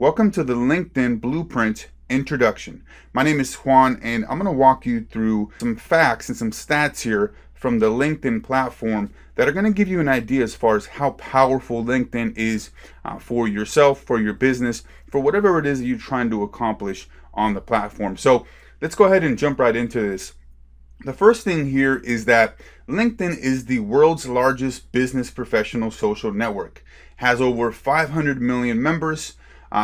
Welcome to the LinkedIn Blueprint Introduction. My name is Juan, and I'm going to walk you through some facts and some stats here from the LinkedIn platform that are going to give you an idea as far as how powerful LinkedIn is for yourself, for your business, for whatever it is that you're trying to accomplish on the platform. So let's go ahead and jump right into this. The first thing here is that LinkedIn is the world's largest business professional social network. Has over 500 million members.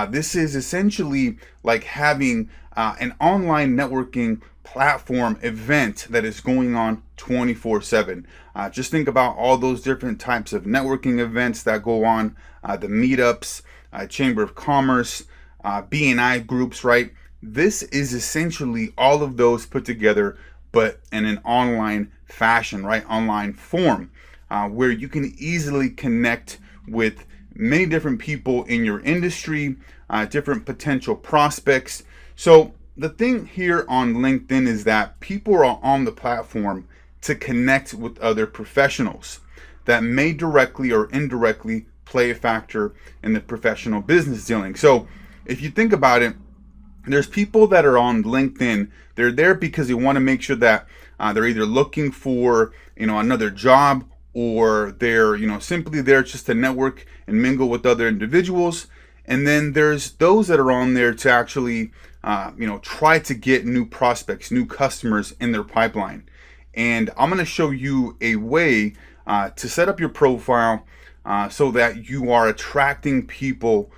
This is essentially like having an online networking platform event that is going on 24/7. Just think about all those different types of networking events that go on, the meetups, Chamber of Commerce, BNI groups, right? This is essentially all of those put together, but in an online fashion, right? Online form, where you can easily connect with many different people in your industry, different potential prospects. So the thing here on LinkedIn is that people are on the platform to connect with other professionals that may directly or indirectly play a factor in the professional business dealing. So if you think about it, there's people that are on LinkedIn. They're there because they want to make sure that they're either looking for another job, or they're simply there just to network and mingle with other individuals. And then there's those that are on there to actually try to get new prospects, new customers in their pipeline. And I'm going to show you a way to set up your profile so that you are attracting people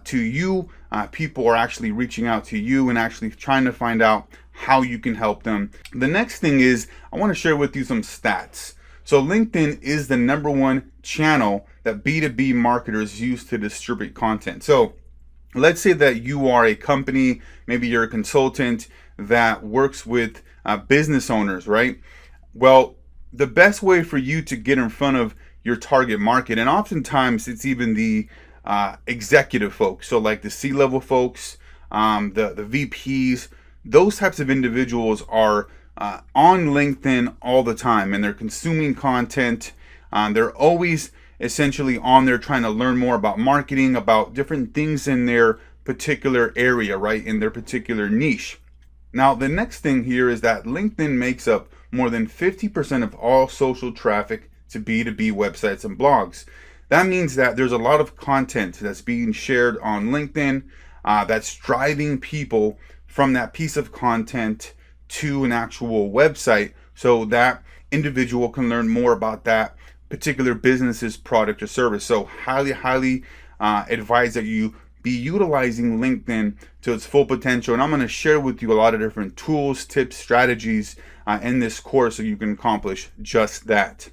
to you. People are actually reaching out to you and actually trying to find out how you can help them. The next thing is I want to share with you some stats. So LinkedIn is the #1 channel that B2B marketers use to distribute content. So let's say that you are a company, maybe you're a consultant that works with business owners, right? Well, the best way for you to get in front of your target market, and oftentimes it's even the executive folks, so like the C-level folks, the VPs, those types of individuals are on LinkedIn all the time, and they're consuming content. They're always essentially on there trying to learn more about marketing, about different things in their particular area, right, in their particular niche. Now, the next thing here is that LinkedIn makes up more than 50% of all social traffic to B2B websites and blogs. That means that there's a lot of content that's being shared on LinkedIn that's driving people from that piece of content to an actual website so that individual can learn more about that particular business's product or service. So highly advise that you be utilizing LinkedIn to its full potential. And I'm going to share with you a lot of different tools, tips, strategies in this course so you can accomplish just that.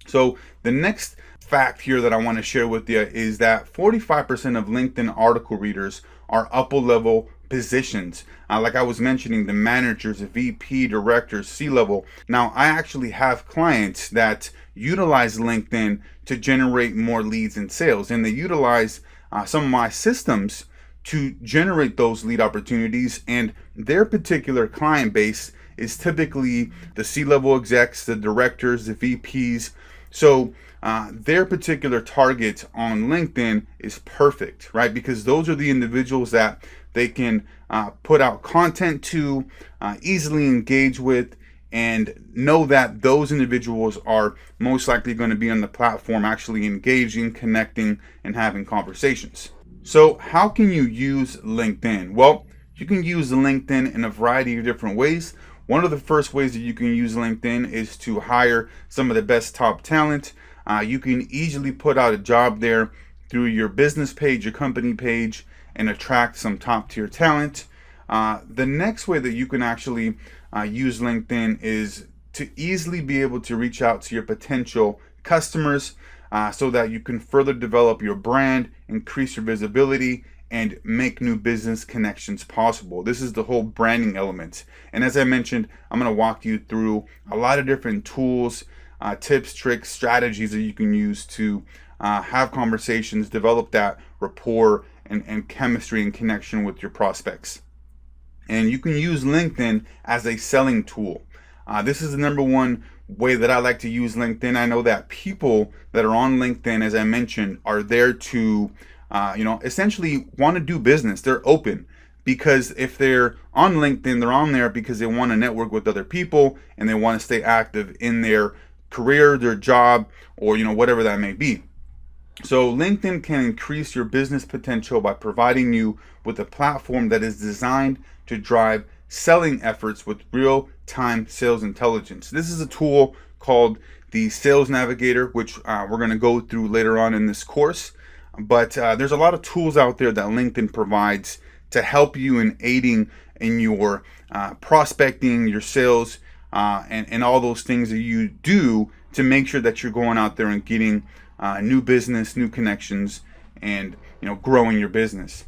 So the next fact here that I want to share with you is that 45% of LinkedIn article readers are upper level positions. Like I was mentioning, the managers, the VP, directors, C-level. Now, I actually have clients that utilize LinkedIn to generate more leads and sales, and they utilize some of my systems to generate those lead opportunities, and their particular client base is typically the C-level execs, the directors, the VPs. So their particular target on LinkedIn is perfect, right? Because those are the individuals that they can put out content to, easily engage with, and know that those individuals are most likely going to be on the platform actually engaging, connecting, and having conversations. So how can you use LinkedIn? Well, you can use LinkedIn in a variety of different ways. One of the first ways that you can use LinkedIn is to hire some of the best top talent. You can easily put out a job there through your business page, your company page, and attract some top tier talent. The next way that you can actually use LinkedIn is to easily be able to reach out to your potential customers so that you can further develop your brand, increase your visibility, and make new business connections possible. This is the whole branding element. And as I mentioned, I'm going to walk you through a lot of different tools, tips, tricks, strategies that you can use to have conversations, develop that rapport and chemistry and connection with your prospects. And you can use LinkedIn as a selling tool. This is the #1 way that I like to use LinkedIn. I know that people that are on LinkedIn, as I mentioned, are there to essentially want to do business. They're open. Because if they're on LinkedIn, they're on there because they want to network with other people and they want to stay active in their career, their job, or whatever that may be. So LinkedIn can increase your business potential by providing you with a platform that is designed to drive selling efforts with real-time sales intelligence. This is a tool called the Sales Navigator, which we're going to go through later on in this course. But there's a lot of tools out there that LinkedIn provides to help you in aiding in your prospecting, your sales, and all those things that you do to make sure that you're going out there and getting new business, new connections, and growing your business.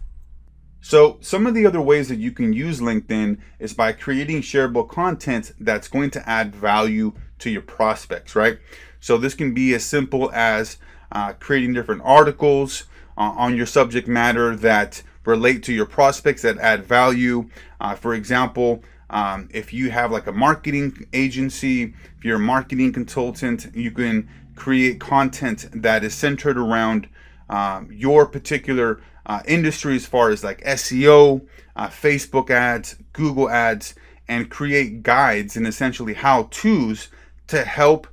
So some of the other ways that you can use LinkedIn is by creating shareable content that's going to add value to your prospects, right? So this can be as simple as creating different articles on your subject matter that relate to your prospects, that add value. For example, if you have like a marketing agency, if you're a marketing consultant, you can create content that is centered around your particular industry, as far as like SEO, Facebook ads, Google ads, and create guides and essentially how-tos to help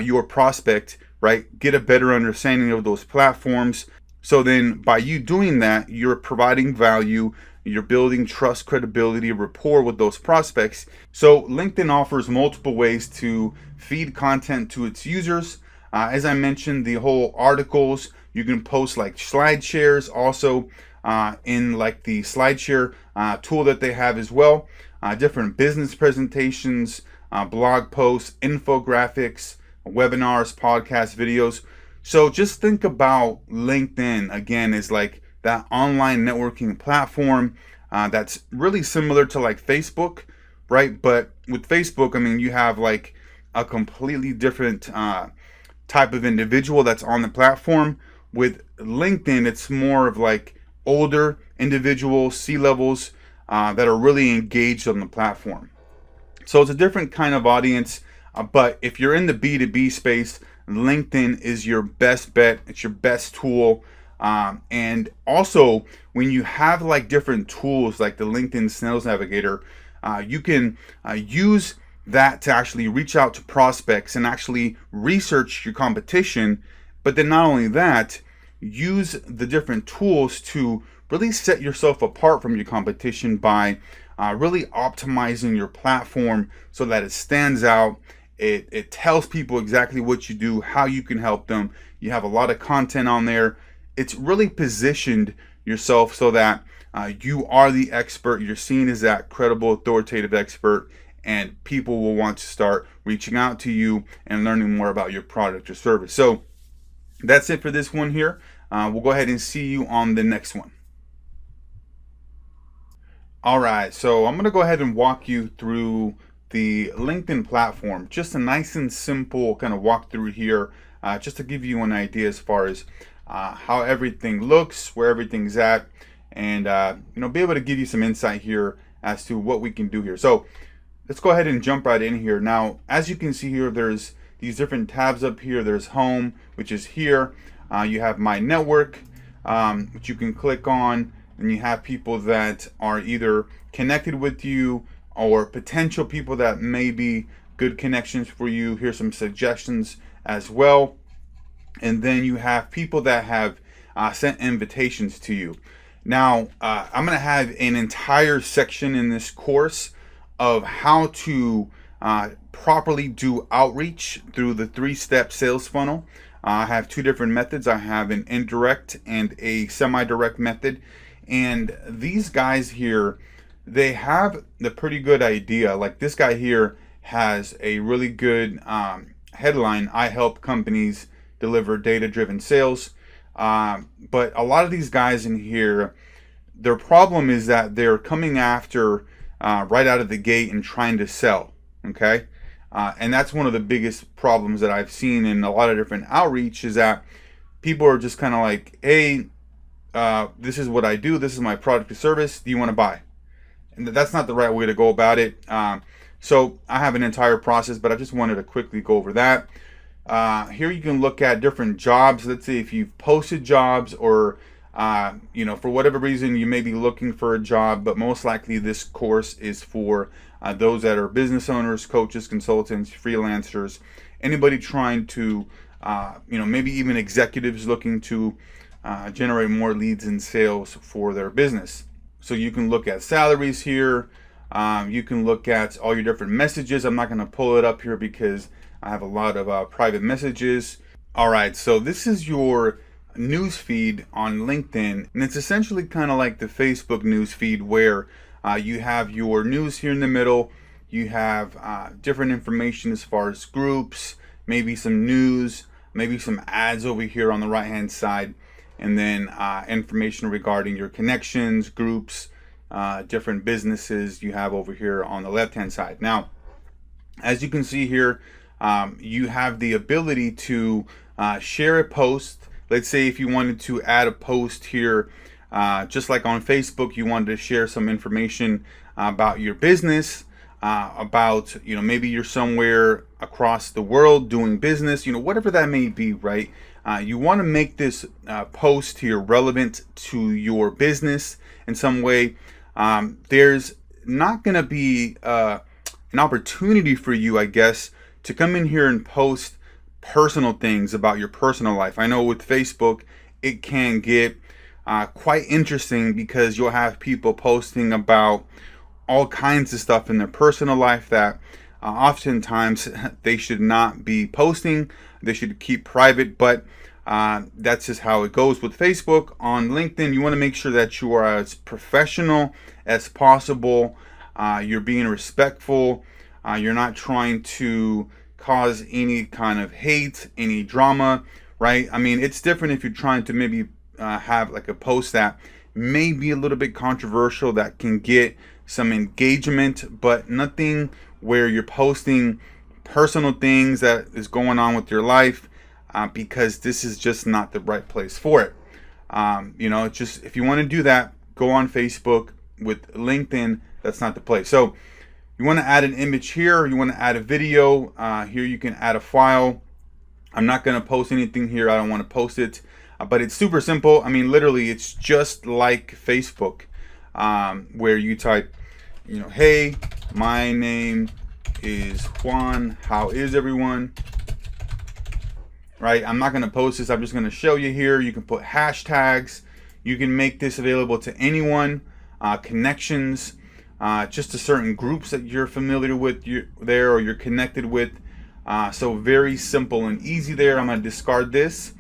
your prospect, right, get a better understanding of those platforms. So then by you doing that, you're providing value, you're building trust, credibility, rapport with those prospects. So LinkedIn offers multiple ways to feed content to its users. As I mentioned, the whole articles, you can post like slide shares also in like the SlideShare tool that they have as well. Different business presentations, blog posts, infographics, webinars, podcasts, videos. So just think about LinkedIn again as like that online networking platform that's really similar to like Facebook, right? But with Facebook, I mean, you have like a completely different type of individual that's on the platform. With LinkedIn, it's more of like older individuals, C-levels that are really engaged on the platform. So it's a different kind of audience, but if you're in the B2B space, LinkedIn is your best bet. It's your best tool. And also, when you have like different tools like the LinkedIn Sales Navigator, you can use that to actually reach out to prospects and actually research your competition. But then not only that, use the different tools to really set yourself apart from your competition by really optimizing your platform so that it stands out. It tells people exactly what you do, how you can help them. You have a lot of content on there. It's really positioned yourself so that you are the expert. You're seen as that credible, authoritative expert, and people will want to start reaching out to you and learning more about your product or service. So that's it for this one here. We'll go ahead and see you on the next one. All right, so I'm going to go ahead and walk you through the LinkedIn platform. Just a nice and simple kind of walkthrough here, just to give you an idea as far as how everything looks, where everything's at, and be able to give you some insight here as to what we can do here. So let's go ahead and jump right in here. Now, as you can see here, there's these different tabs up here. There's Home, which is here. You have My Network, which you can click on, and you have people that are either connected with you or potential people that may be good connections for you. Here's some suggestions as well. And then you have people that have sent invitations to you. Now, I'm going to have an entire section in this course of how to properly do outreach through the 3-step sales funnel. I have 2 different methods. I have an indirect and a semi-direct method. And these guys here, they have the pretty good idea. Like this guy here has a really good headline: I help companies deliver data-driven sales. But a lot of these guys in here, their problem is that they're coming after right out of the gate and trying to sell. Okay, and that's one of the biggest problems that I've seen in a lot of different outreach, is that people are just kind of like, hey, this is what I do, this is my product or service, do you want to buy? And that's not the right way to go about it. So I have an entire process, but I just wanted to quickly go over that. Here you can look at different jobs. Let's say if you've posted jobs or For whatever reason, you may be looking for a job, but most likely this course is for those that are business owners, coaches, consultants, freelancers, anybody trying to, maybe even executives looking to generate more leads and sales for their business. So you can look at salaries here. You can look at all your different messages. I'm not going to pull it up here because I have a lot of private messages. All right, so this is your news feed on LinkedIn, and it's essentially kind of like the Facebook news feed where you have your news here in the middle. You have different information as far as groups, maybe some news, maybe some ads over here on the right hand side, and then information regarding your connections, groups, different businesses you have over here on the left hand side. Now, as you can see here, you have the ability to share a post. Let's say if you wanted to add a post here, just like on Facebook, you wanted to share some information about your business, about, maybe you're somewhere across the world doing business, whatever that may be, right? You want to make this post here relevant to your business in some way. There's not going to be an opportunity for you, I guess, to come in here and post personal things about your personal life. I know with Facebook, it can get quite interesting because you'll have people posting about all kinds of stuff in their personal life that oftentimes they should not be posting. They should keep private, but that's just how it goes with Facebook. On LinkedIn, you want to make sure that you are as professional as possible. You're being respectful. You're not trying to cause any kind of hate, any drama, right? I mean, it's different if you're trying to maybe have like a post that may be a little bit controversial that can get some engagement, but nothing where you're posting personal things that is going on with your life, because this is just not the right place for it. It's just, if you want to do that, go on Facebook. With LinkedIn, that's not the place. So you want to add an image here, you want to add a video here, you can add a file. I'm not going to post anything here, I don't want to post it, but it's super simple. I mean, literally, it's just like Facebook, where you type, hey, my name is Juan, how is everyone? Right? I'm not going to post this, I'm just going to show you here. You can put hashtags, you can make this available to anyone, connections, just to certain groups that you're familiar with there or you're connected with. So very simple and easy there. I'm going to discard this.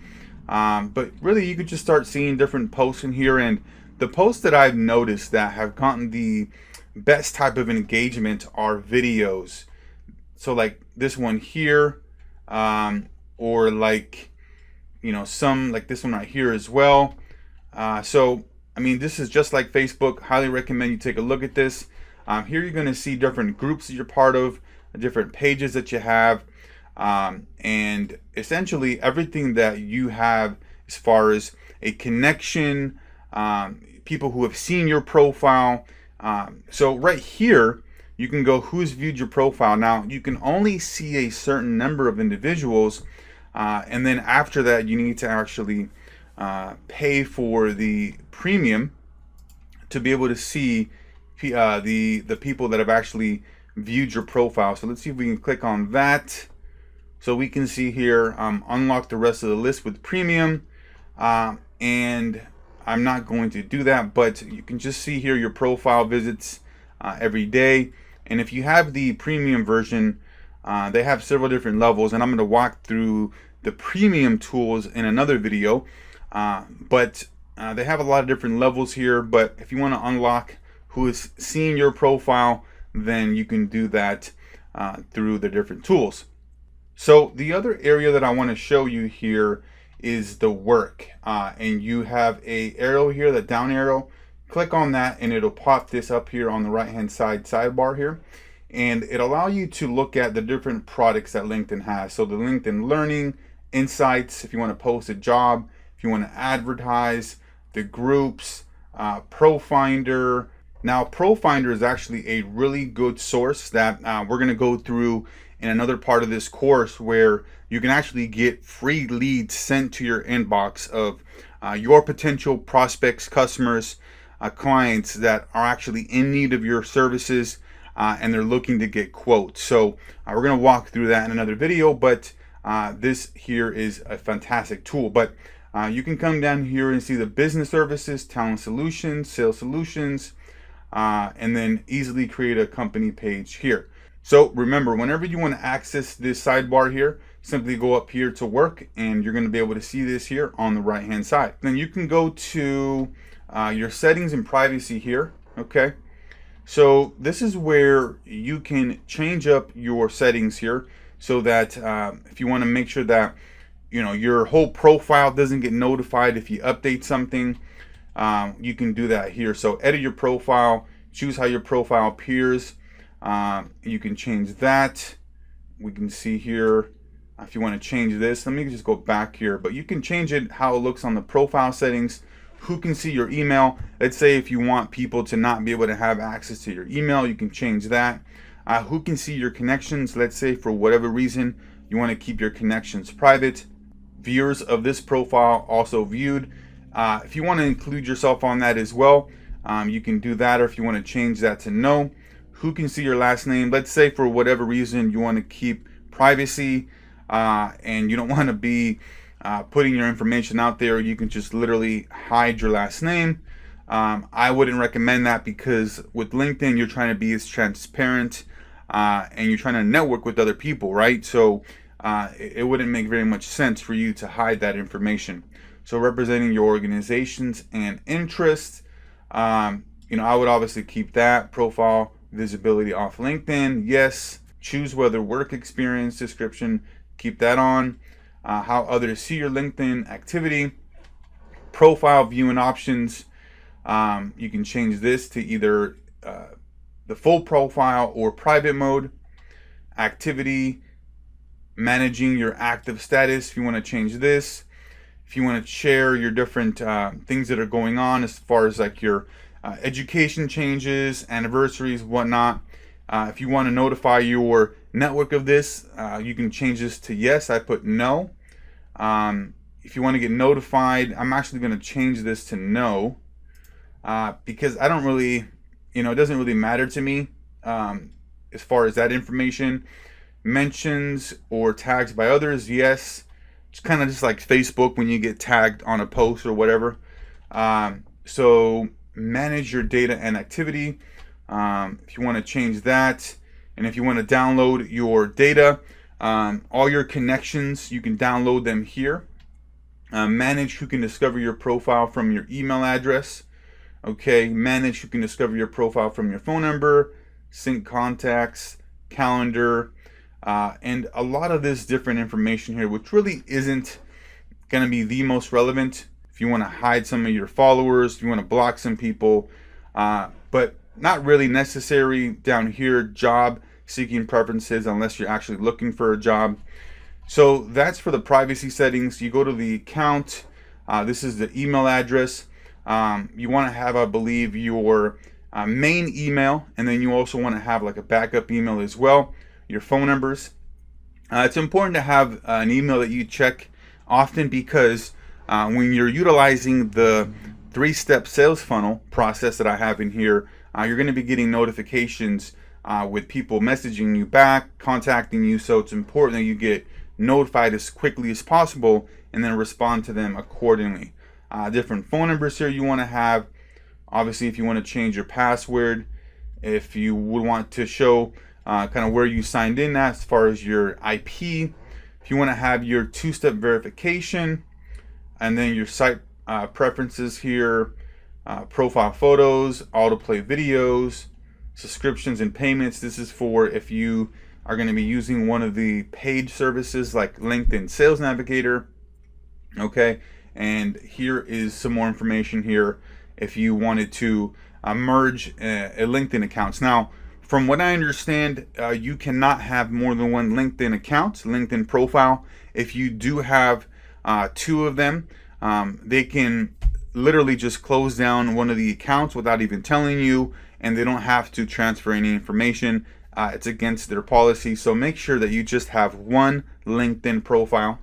But really, you could just start seeing different posts in here. And the posts that I've noticed that have gotten the best type of engagement are videos. So like this one here, or like, some like this one right here as well. So I mean, this is just like Facebook. Highly recommend you take a look at this. Here you're going to see different groups that you're part of, different pages that you have, and essentially everything that you have as far as a connection, people who have seen your profile. So right here, you can go who's viewed your profile. Now, you can only see a certain number of individuals, and then after that, you need to actually pay for the premium to be able to see the people that have actually viewed your profile. So let's see if we can click on that. So we can see here, unlock the rest of the list with premium, and I'm not going to do that, but you can just see here your profile visits every day. And if you have the premium version, they have several different levels, and I'm going to walk through the premium tools in another video. But they have a lot of different levels here, but if you want to unlock who is seeing your profile, then you can do that through the different tools. So the other area that I want to show you here is the work, and you have a arrow here, the down arrow. Click on that and it'll pop this up here on the right hand side sidebar here, and it allows you to look at the different products that LinkedIn has. So the LinkedIn Learning, Insights, if you want to post a job, if you want to advertise, the groups, ProFinder. Now, ProFinder is actually a really good source that we're going to go through in another part of this course, where you can actually get free leads sent to your inbox of your potential prospects, customers, clients that are actually in need of your services, and they're looking to get quotes. So we're going to walk through that in another video, but this here is a fantastic tool. But you can come down here and see the business services, talent solutions, sales solutions, and then easily create a company page here. So remember, whenever you want to access this sidebar here, simply go up here to work, and you're going to be able to see this here on the right hand side. Then you can go to your settings and privacy here. Okay, so this is where you can change up your settings here, so that if you want to make sure that your whole profile doesn't get notified if you update something, you can do that here. So edit your profile, choose how your profile appears. You can change that. We can see here if you want to change this. Let me just go back here, but you can change it how it looks on the profile settings. Who can see your email? Let's say if you want people to not be able to have access to your email, you can change that. Who can see your connections? Let's say for whatever reason you want to keep your connections private. Viewers of this profile also viewed. If you want to include yourself on that as well, you can do that, or if you want to change that to no. Who can see your last name? Let's say for whatever reason you want to keep privacy, and you don't want to be putting your information out there. You can just literally hide your last name. I wouldn't recommend that, because with LinkedIn you're trying to be as transparent, and you're trying to network with other people, right? So it wouldn't make very much sense for you to hide that information. So representing your organizations and interests, I would obviously keep that. Profile visibility off LinkedIn, yes. Choose whether work experience description, keep that on. How others see your LinkedIn activity. Profile viewing options, you can change this to either the full profile or private mode. Activity, managing your active status, if you want to change this. If you want to share your different things that are going on as far as like your education changes, anniversaries, whatnot. If you want to notify your network of this, you can change this to yes. I put no. If you want to get notified, I'm actually going to change this to no, because I don't really, it doesn't really matter to me as far as that information. Mentions or tags by others, yes. It's kind of just like Facebook when you get tagged on a post or whatever. So manage your data and activity. If you want to change that, and if you want to download your data, all your connections, you can download them here. Manage who can discover your profile from your email address. Okay, manage who can discover your profile from your phone number, sync contacts, calendar, and a lot of this different information here, which really isn't going to be the most relevant. If you want to hide some of your followers, if you want to block some people, but not really necessary. Down here, job seeking preferences, unless you're actually looking for a job. So that's for the privacy settings. You go to the account. This is the email address. You want to have, I believe, your main email, and then you also want to have like a backup email as well. Your phone numbers. It's important to have an email that you check often, because when you're utilizing the 3-step sales funnel process that I have in here, you're going to be getting notifications with people messaging you back, contacting you. So it's important that you get notified as quickly as possible and then respond to them accordingly. Different phone numbers here you want to have. Obviously, if you want to change your password, if you would want to show kind of where you signed in at as far as your IP, if you want to have your 2-step verification, and then your site preferences here, profile photos, autoplay videos, subscriptions and payments. This is for if you are going to be using one of the paid services like LinkedIn Sales Navigator. Okay, and here is some more information here if you wanted to merge a LinkedIn accounts. Now, from what I understand, you cannot have more than one LinkedIn account, LinkedIn profile. If you do have 2 of them, they can literally just close down one of the accounts without even telling you, and they don't have to transfer any information. It's against their policy. So make sure that you just have one LinkedIn profile.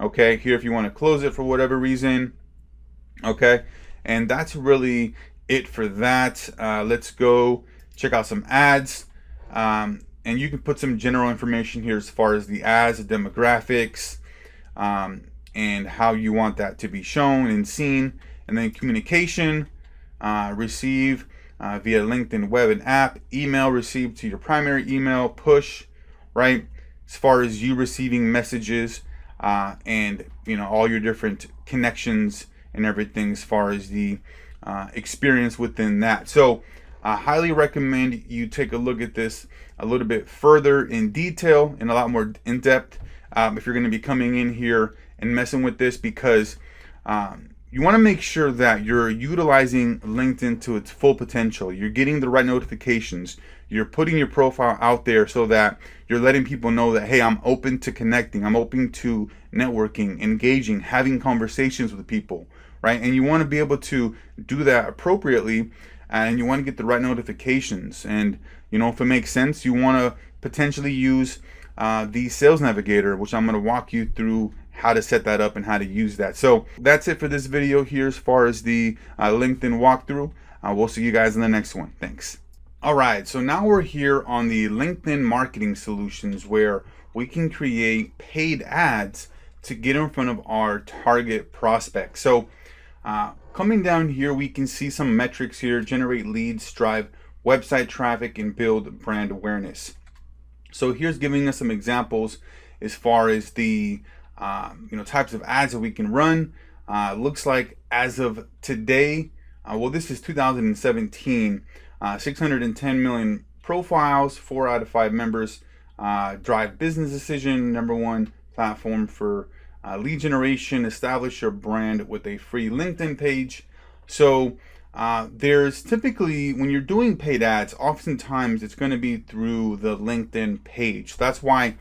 Okay, here if you want to close it for whatever reason, Okay, and that's really it for that. Let's go check out some ads. And you can put some general information here as far as the ads, the demographics, and how you want that to be shown and seen. And then communication, receive via LinkedIn web and app, email received to your primary email, push, right? As far as you receiving messages, and all your different connections and everything as far as the experience within that. So I highly recommend you take a look at this a little bit further in detail and a lot more in depth if you're going to be coming in here and messing with this, because you want to make sure that you're utilizing LinkedIn to its full potential. You're getting the right notifications. You're putting your profile out there so that you're letting people know that, hey, I'm open to connecting. I'm open to networking, engaging, having conversations with people, right? And you want to be able to do that appropriately, and you want to get the right notifications. And, if it makes sense, you want to potentially use the Sales Navigator, which I'm going to walk you through how to set that up and how to use that. So that's it for this video here as far as the LinkedIn walkthrough. We'll see you guys in the next one. Thanks. All right, so now we're here on the LinkedIn Marketing Solutions, where we can create paid ads to get in front of our target prospects. So coming down here, we can see some metrics here: generate leads, drive website traffic, and build brand awareness. So here's giving us some examples as far as the types of ads that we can run. Looks like as of today, well, this is 2017, 610 million profiles, 4 out of 5 members drive business decision, #1 platform for lead generation, establish your brand with a free LinkedIn page. So there's typically, when you're doing paid ads, oftentimes it's going to be through the LinkedIn page. That's why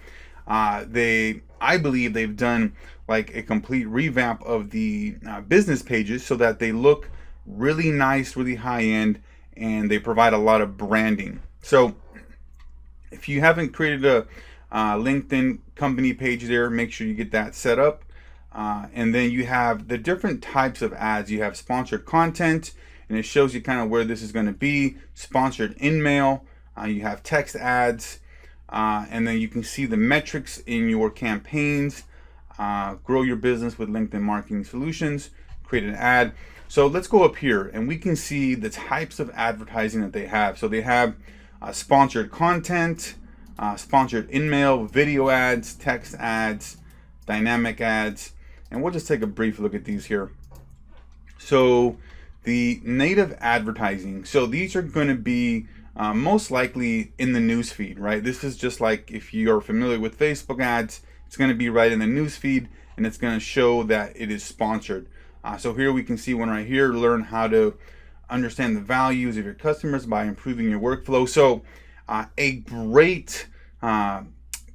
I believe they've done like a complete revamp of the business pages so that they look really nice, really high end, and they provide a lot of branding. So if you haven't created a LinkedIn company page there, make sure you get that set up. And then you have the different types of ads. You have sponsored content, and it shows you kind of where this is going to be. Sponsored in-mail, you have text ads, and then you can see the metrics in your campaigns. Grow your business with LinkedIn Marketing Solutions, create an ad. So let's go up here and we can see the types of advertising that they have. So they have sponsored content, sponsored in-mail, video ads, text ads, dynamic ads, and we'll just take a brief look at these here. So the native advertising, so these are going to be most likely in the newsfeed, right? This is just like if you're familiar with Facebook ads, it's going to be right in the newsfeed, and it's going to show that it is sponsored. So here we can see one right here: learn how to understand the values of your customers by improving your workflow. So a great kind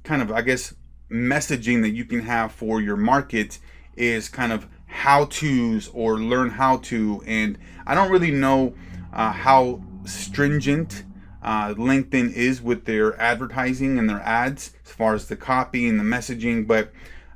of, I guess, messaging that you can have for your market is kind of how-tos or learn how to. And I don't really know how stringent LinkedIn is with their advertising and their ads as far as the copy and the messaging, but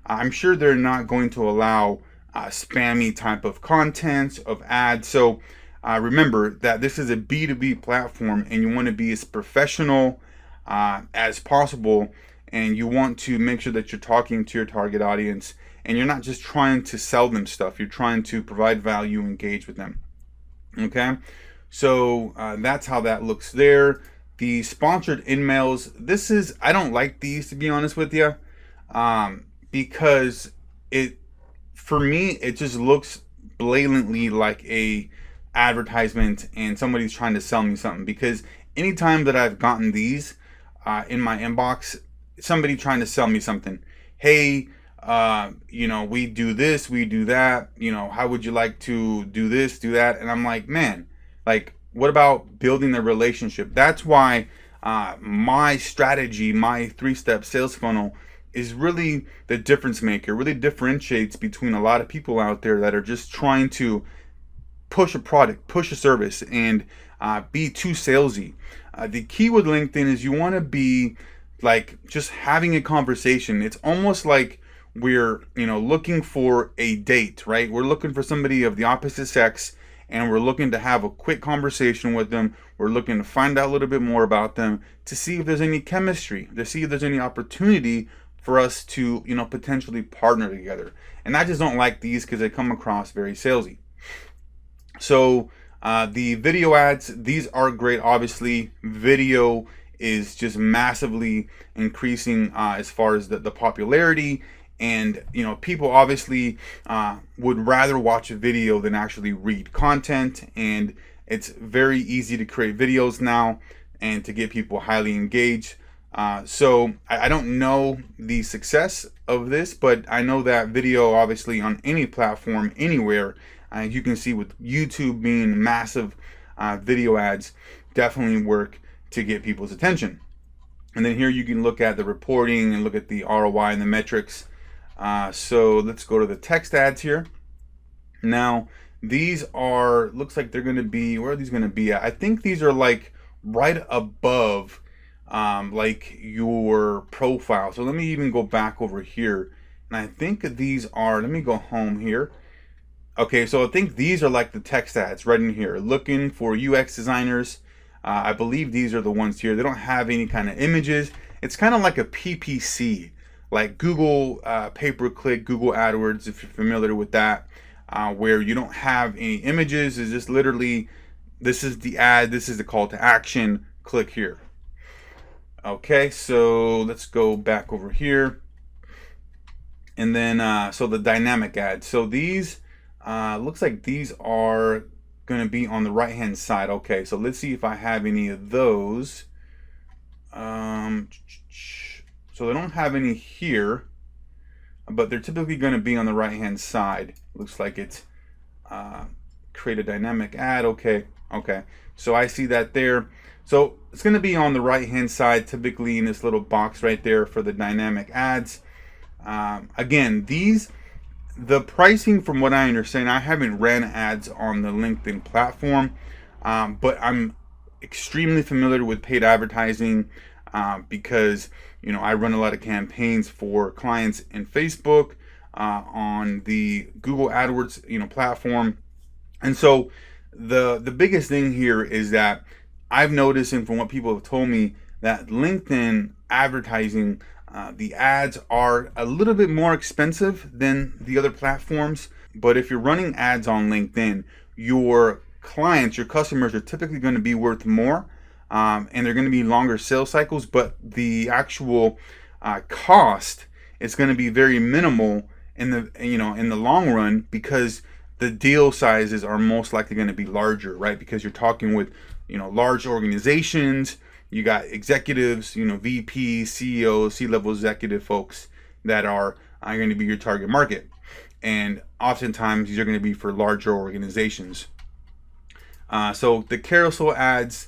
I'm sure they're not going to allow spammy type of content of ads. So remember that this is a B2B platform, and you want to be as professional as possible, and you want to make sure that you're talking to your target audience, and you're not just trying to sell them stuff. You're trying to provide value, engage with them. Okay, so that's how that looks there. The sponsored in-mails, I don't like these, to be honest with you, because for me, it just looks blatantly like a advertisement and somebody's trying to sell me something. Because anytime that I've gotten these in my inbox, somebody trying to sell me something. Hey, we do this, we do that, how would you like to do this, do that? And I'm like, man, like, what about building the relationship? That's why my strategy, my 3-step sales funnel, is really the difference maker. Really differentiates between a lot of people out there that are just trying to push a product, push a service, and be too salesy. The key with LinkedIn is you want to be like just having a conversation. It's almost like we're, looking for a date, right? We're looking for somebody of the opposite sex, and we're looking to have a quick conversation with them. We're looking to find out a little bit more about them, to see if there's any chemistry, to see if there's any opportunity for us to, potentially partner together. And I just don't like these because they come across very salesy. So the video ads, these are great. Obviously, video is just massively increasing as far as the popularity. And people obviously would rather watch a video than actually read content. And it's very easy to create videos now and to get people highly engaged. So I don't know the success of this, but I know that video, obviously, on any platform, anywhere, you can see with YouTube being massive, video ads definitely work to get people's attention. And then here you can look at the reporting and look at the ROI and the metrics. So let's go to the text ads here. Now, these are, looks like they're going to be, where are these going to be at? I think these are like right above like your profile. So let me even go back over here. And I think these are, let me go home here. Okay, so I think these are like the text ads right in here. Looking for UX designers. I believe these are the ones here. They don't have any kind of images. It's kind of like a PPC, like Google pay-per-click, Google AdWords, if you're familiar with that, where you don't have any images. It's just literally, this is the ad, this is the call to action, click here. Okay, so let's go back over here. And then, so the dynamic ads. So these, looks like these are going to be on the right hand side. Okay, so let's see if I have any of those. So they don't have any here, but they're typically going to be on the right hand side. Looks like it's create a dynamic ad. Okay, so I see that there. So it's going to be on the right hand side, typically in this little box right there for the dynamic ads. Again, the pricing, from what I understand, I haven't ran ads on the LinkedIn platform, but I'm extremely familiar with paid advertising because I run a lot of campaigns for clients in Facebook, on the Google AdWords platform. And so the biggest thing here is that I've noticed, and from what people have told me, that LinkedIn advertising, the ads are a little bit more expensive than the other platforms. But if you're running ads on LinkedIn, your clients, your customers are typically going to be worth more, and they're going to be longer sales cycles, but the actual cost is going to be very minimal in the long run, because the deal sizes are most likely going to be larger, right? Because you're talking with large organizations. You got executives, VP, CEO, C-level executive folks that are going to be your target market. And oftentimes these are going to be for larger organizations. So the carousel ads,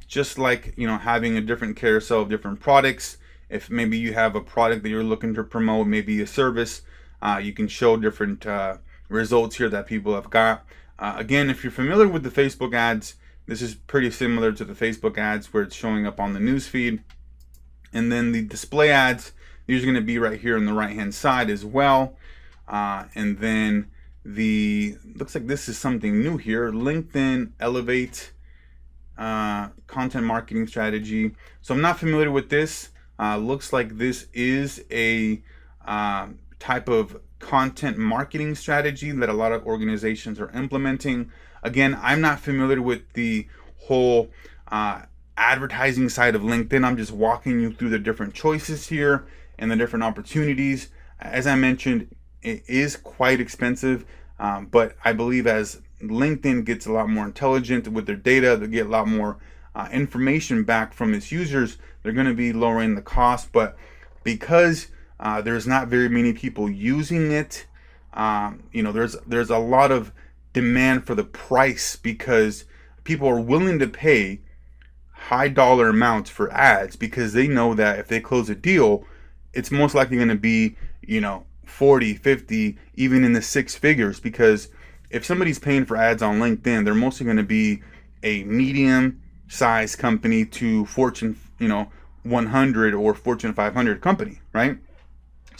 just like, having a different carousel of different products. If maybe you have a product that you're looking to promote, maybe a service, you can show different results here that people have got. Again, if you're familiar with the Facebook ads, this is pretty similar to the Facebook ads where it's showing up on the news feed. And then the display ads, these are going to be right here on the right hand side as well. And then looks like this is something new here, LinkedIn Elevate content marketing strategy. So I'm not familiar with this. Looks like this is a type of content marketing strategy that a lot of organizations are implementing. Again, I'm not familiar with the whole advertising side of LinkedIn. I'm just walking you through the different choices here and the different opportunities. As I mentioned, it is quite expensive, but I believe as LinkedIn gets a lot more intelligent with their data, they get a lot more information back from its users, they're going to be lowering the cost. But because there's not very many people using it, there's a lot of demand for the price, because people are willing to pay high dollar amounts for ads, because they know that if they close a deal, it's most likely going to be 40, 50, even in the six figures. Because if somebody's paying for ads on LinkedIn, they're mostly going to be a medium size company to Fortune 100 or Fortune 500 company, right?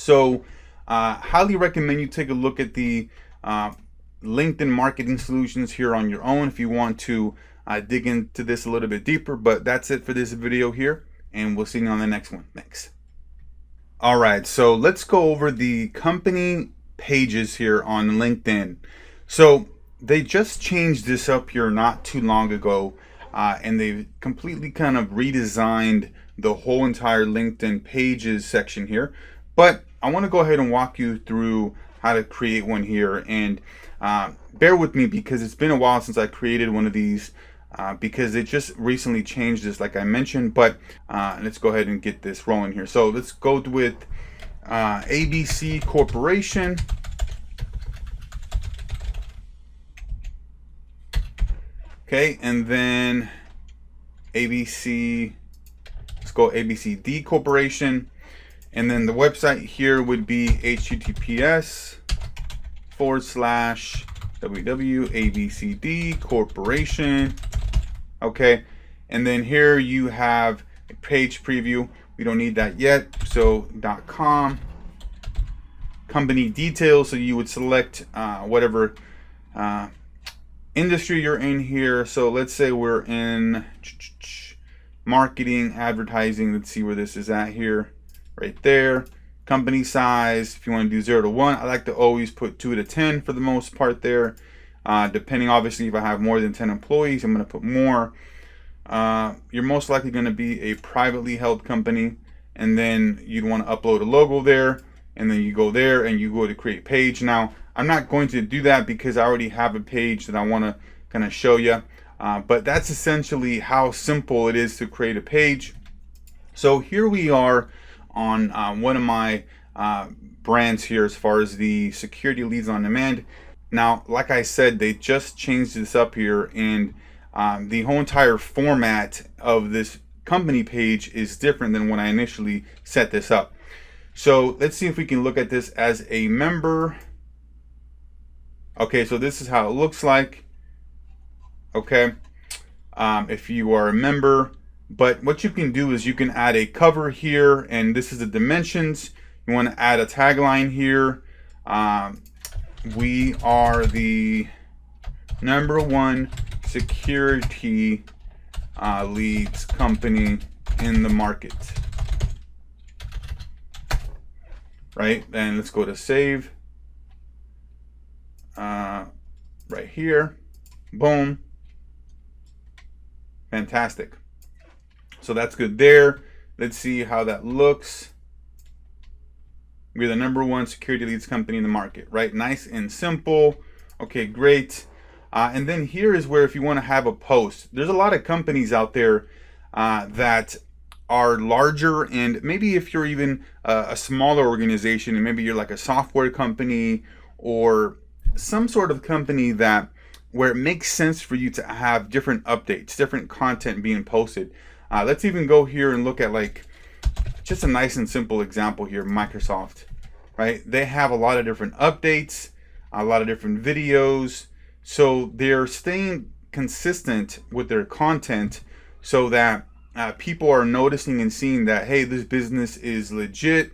So highly recommend you take a look at the LinkedIn marketing solutions here on your own if you want to dig into this a little bit deeper. But that's it for this video here, and we'll see you on the next one. Thanks. All right, so let's go over the company pages here on LinkedIn. So they just changed this up here not too long ago, and they've completely kind of redesigned the whole entire LinkedIn pages section here. But I want to go ahead and walk you through how to create one here, and bear with me because it's been a while since I created one of these because it just recently changed this, like I mentioned. But let's go ahead and get this rolling here. So let's go with ABC Corporation. Okay, and then ABC, let's go ABCD Corporation. And then the website here would be https://www.abcd corporation. Okay, and then here you have a page preview. We don't need that yet. So .com, company details. So you would select whatever industry you're in here. So let's say we're in marketing, advertising. Let's see where this is at here. Right there. Company size, if you want to do 0 to 1, I like to always put 2 to 10 for the most part there. Depending, obviously, if I have more than 10 employees, I'm going to put more. You're most likely going to be a privately held company, and then you'd want to upload a logo there, and then you go there and you go to create page. Now, I'm not going to do that because I already have a page that I want to kind of show you, but that's essentially how simple it is to create a page. So here we are on one of my brands here as far as the security leads on demand. Now, like I said, they just changed this up here, and the whole entire format of this company page is different than when I initially set this up. So let's see if we can look at this as a member. Okay, so this is how it looks like. Okay, if you are a member. But what you can do is you can add a cover here, and this is the dimensions. You want to add a tagline here. We are the #1 security leads company in the market. Right, and let's go to save. Right here, boom, fantastic. So that's good there. Let's see how that looks. We're the #1 security leads company in the market, right? Nice and simple. Okay, great. And then here is where if you want to have a post, there's a lot of companies out there that are larger, and maybe if you're even a smaller organization, and maybe you're like a software company or some sort of company that where it makes sense for you to have different updates, different content being posted. Let's even go here and look at like just a nice and simple example here, Microsoft, right? They have a lot of different updates, a lot of different videos. So they're staying consistent with their content so that people are noticing and seeing that, hey, this business is legit.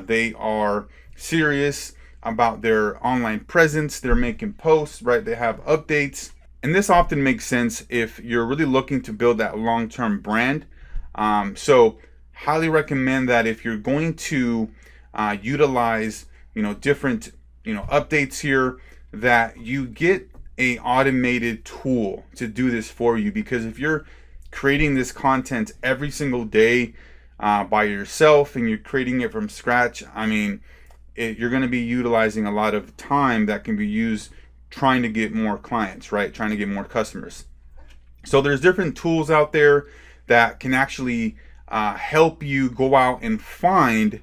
They are serious about their online presence. They're making posts, right? They have updates. And this often makes sense if you're really looking to build that long-term brand. So highly recommend that if you're going to utilize, different, updates here, that you get a automated tool to do this for you. Because if you're creating this content every single day by yourself and you're creating it from scratch, I mean, you're going to be utilizing a lot of time that can be used trying to get more clients, right? Trying to get more customers. So there's different tools out there that can actually help you go out and find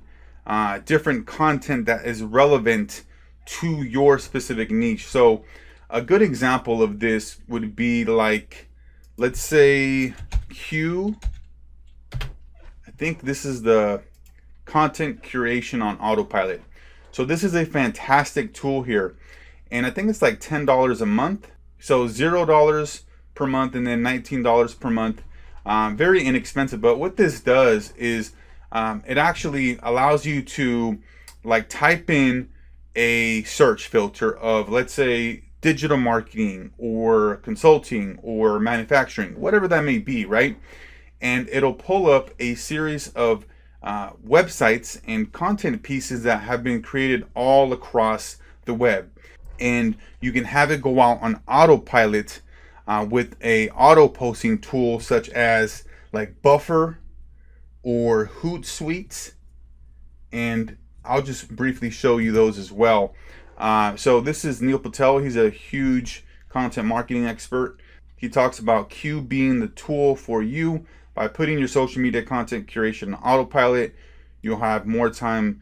different content that is relevant to your specific niche. So a good example of this would be like, let's say Q. I think this is the content curation on autopilot. So this is a fantastic tool here. And I think it's like $10 a month. So $0 per month and then $19 per month. Very inexpensive. But what this does is it actually allows you to like type in a search filter of, let's say, digital marketing or consulting or manufacturing, whatever that may be, right? And it'll pull up a series of websites and content pieces that have been created all across the web. And you can have it go out on autopilot with a auto posting tool such as like Buffer or Hootsuite. And I'll just briefly show you those as well. So this is Neil Patel. He's a huge content marketing expert. He talks about Q being the tool for you. By putting your social media content curation on autopilot, you'll have more time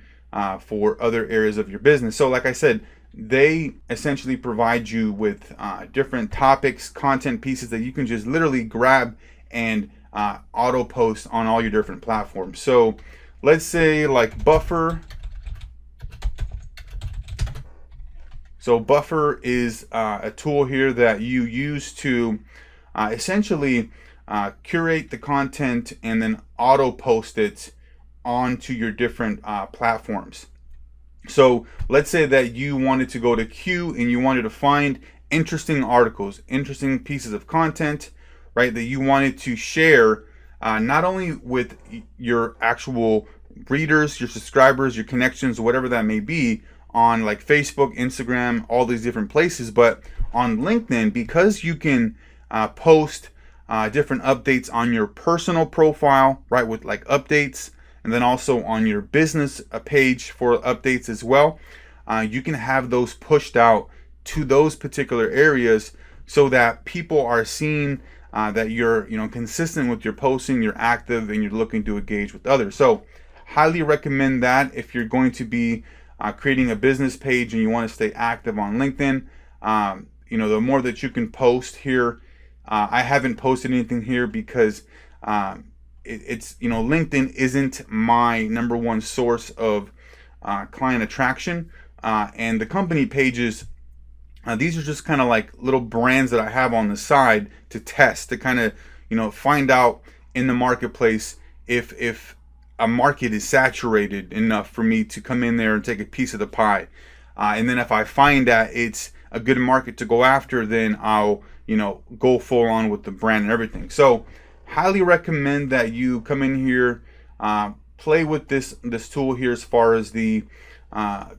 for other areas of your business. So like I said, they essentially provide you with different topics, content pieces that you can just literally grab and auto post on all your different platforms. So let's say like Buffer. So Buffer is a tool here that you use to essentially curate the content and then auto post it onto your different platforms. So let's say that you wanted to go to Q and you wanted to find interesting articles, interesting pieces of content, right, that you wanted to share not only with your actual readers, your subscribers, your connections, whatever that may be, on like Facebook, Instagram, all these different places, but on LinkedIn, because you can post different updates on your personal profile, right, with like updates, and then also on your business page for updates as well. You can have those pushed out to those particular areas so that people are seeing that you're consistent with your posting, you're active, and you're looking to engage with others. So highly recommend that if you're going to be creating a business page and you want to stay active on LinkedIn. The more that you can post here. I haven't posted anything here because it's LinkedIn isn't my number one source of client attraction, and the company pages, these are just kind of like little brands that I have on the side to test, to kind of find out in the marketplace if a market is saturated enough for me to come in there and take a piece of the pie, and then if I find that it's a good market to go after, then I'll go full on with the brand and everything. So highly recommend that you come in here, play with this tool here as far as the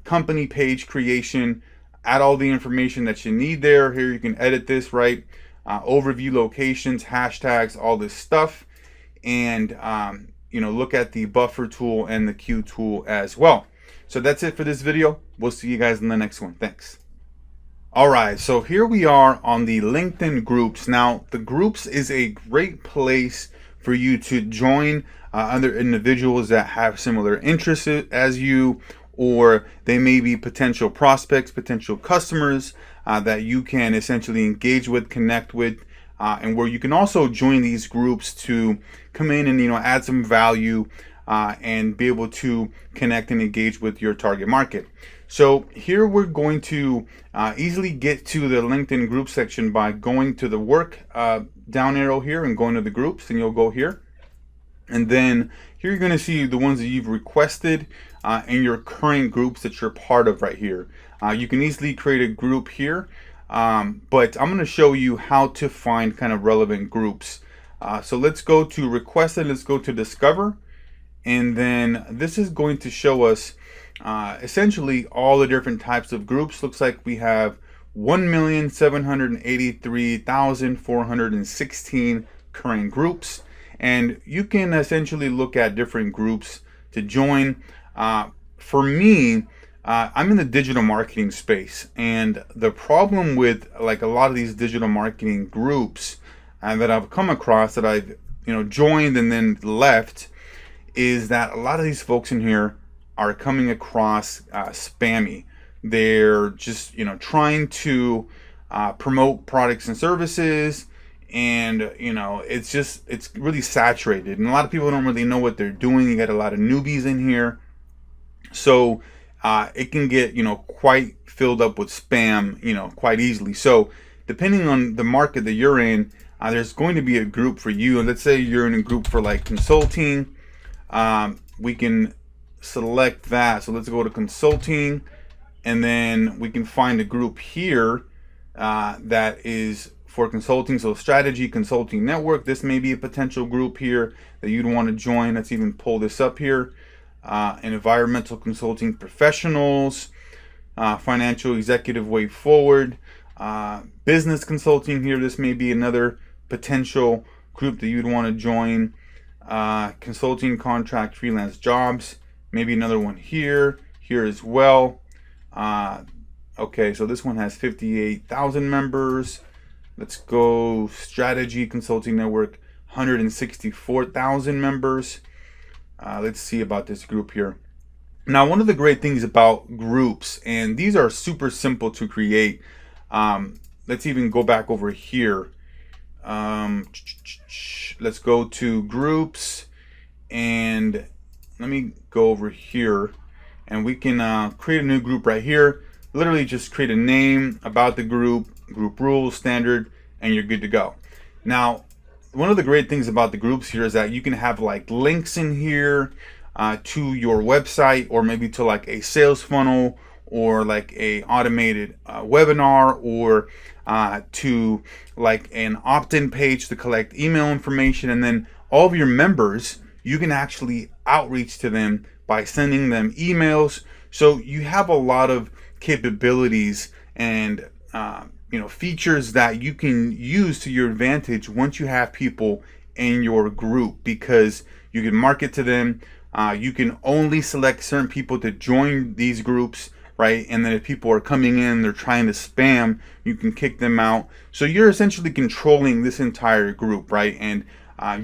company page creation, add all the information that you need there. Here you can edit this, right? Overview locations, hashtags, all this stuff, and look at the Buffer tool and the Q tool as well. So that's it for this video. We'll see you guys in the next one. Thanks. All right, so here we are on the LinkedIn groups. Now, the groups is a great place for you to join other individuals that have similar interests as you, or they may be potential prospects, potential customers that you can essentially engage with, connect with, and where you can also join these groups to come in and add some value and be able to connect and engage with your target market. So here we're going to easily get to the LinkedIn group section by going to the work down arrow here and going to the groups, and you'll go here. And then here you're going to see the ones that you've requested and your current groups that you're part of right here. You can easily create a group here, but I'm going to show you how to find kind of relevant groups. So let's go to requested, let's go to discover, and then this is going to show us essentially all the different types of groups. Looks like we have 1,783,416 current groups, and you can essentially look at different groups to join. For me, I'm in the digital marketing space, and the problem with like a lot of these digital marketing groups that I've come across, that I've joined and then left, is that a lot of these folks in here are coming across spammy. They're just trying to promote products and services, and it's really saturated, and a lot of people don't really know what they're doing. You got a lot of newbies in here, so it can get quite filled up with spam quite easily. So depending on the market that you're in, there's going to be a group for you. And let's say you're in a group for like consulting. We can select that. So let's go to consulting, and then we can find a group here that is for consulting. So strategy consulting network, this may be a potential group here that you'd want to join. Let's even pull this up here. Environmental consulting professionals, financial executive way forward, business consulting here, this may be another potential group that you'd want to join. Consulting contract freelance jobs, maybe another one here as well. Okay, so this one has 58,000 members. Let's go strategy consulting network, 164,000 members. Let's see about this group here. Now, one of the great things about groups, and these are super simple to create. Let's even go back over here. Let's go to groups, and let me go over here, and we can create a new group right here. Literally just create a name, about the group, group rules, standard, and you're good to go. Now, one of the great things about the groups here is that you can have like links in here to your website, or maybe to like a sales funnel, or like a automated webinar, or to like an opt-in page to collect email information. And then all of your members, you can actually outreach to them by sending them emails. So you have a lot of capabilities and features that you can use to your advantage once you have people in your group, because you can market to them. You can only select certain people to join these groups, right? And then if people are coming in, they're trying to spam, you can kick them out. So you're essentially controlling this entire group, right? And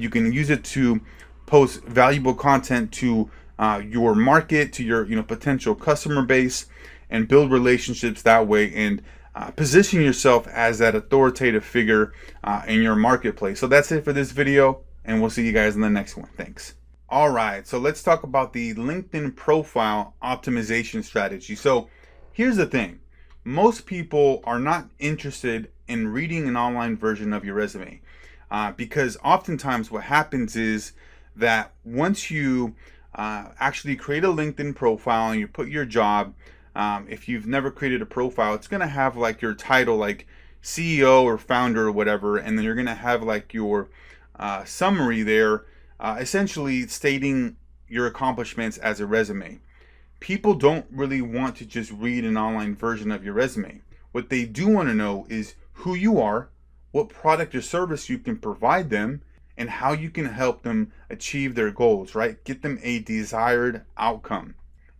you can use it to post valuable content to your market, to your potential customer base, and build relationships that way, and position yourself as that authoritative figure in your marketplace. So that's it for this video, and we'll see you guys in the next one. Thanks. All right, so let's talk about the LinkedIn profile optimization strategy. So here's the thing. Most people are not interested in reading an online version of your resume because oftentimes what happens is that once you actually create a LinkedIn profile and you put your job, if you've never created a profile, it's going to have like your title, like CEO or founder or whatever, and then you're going to have like your summary there, essentially stating your accomplishments as a resume. People don't really want to just read an online version of your resume. What they do want to know is who you are, what product or service you can provide them, and how you can help them achieve their goals, right? Get them a desired outcome.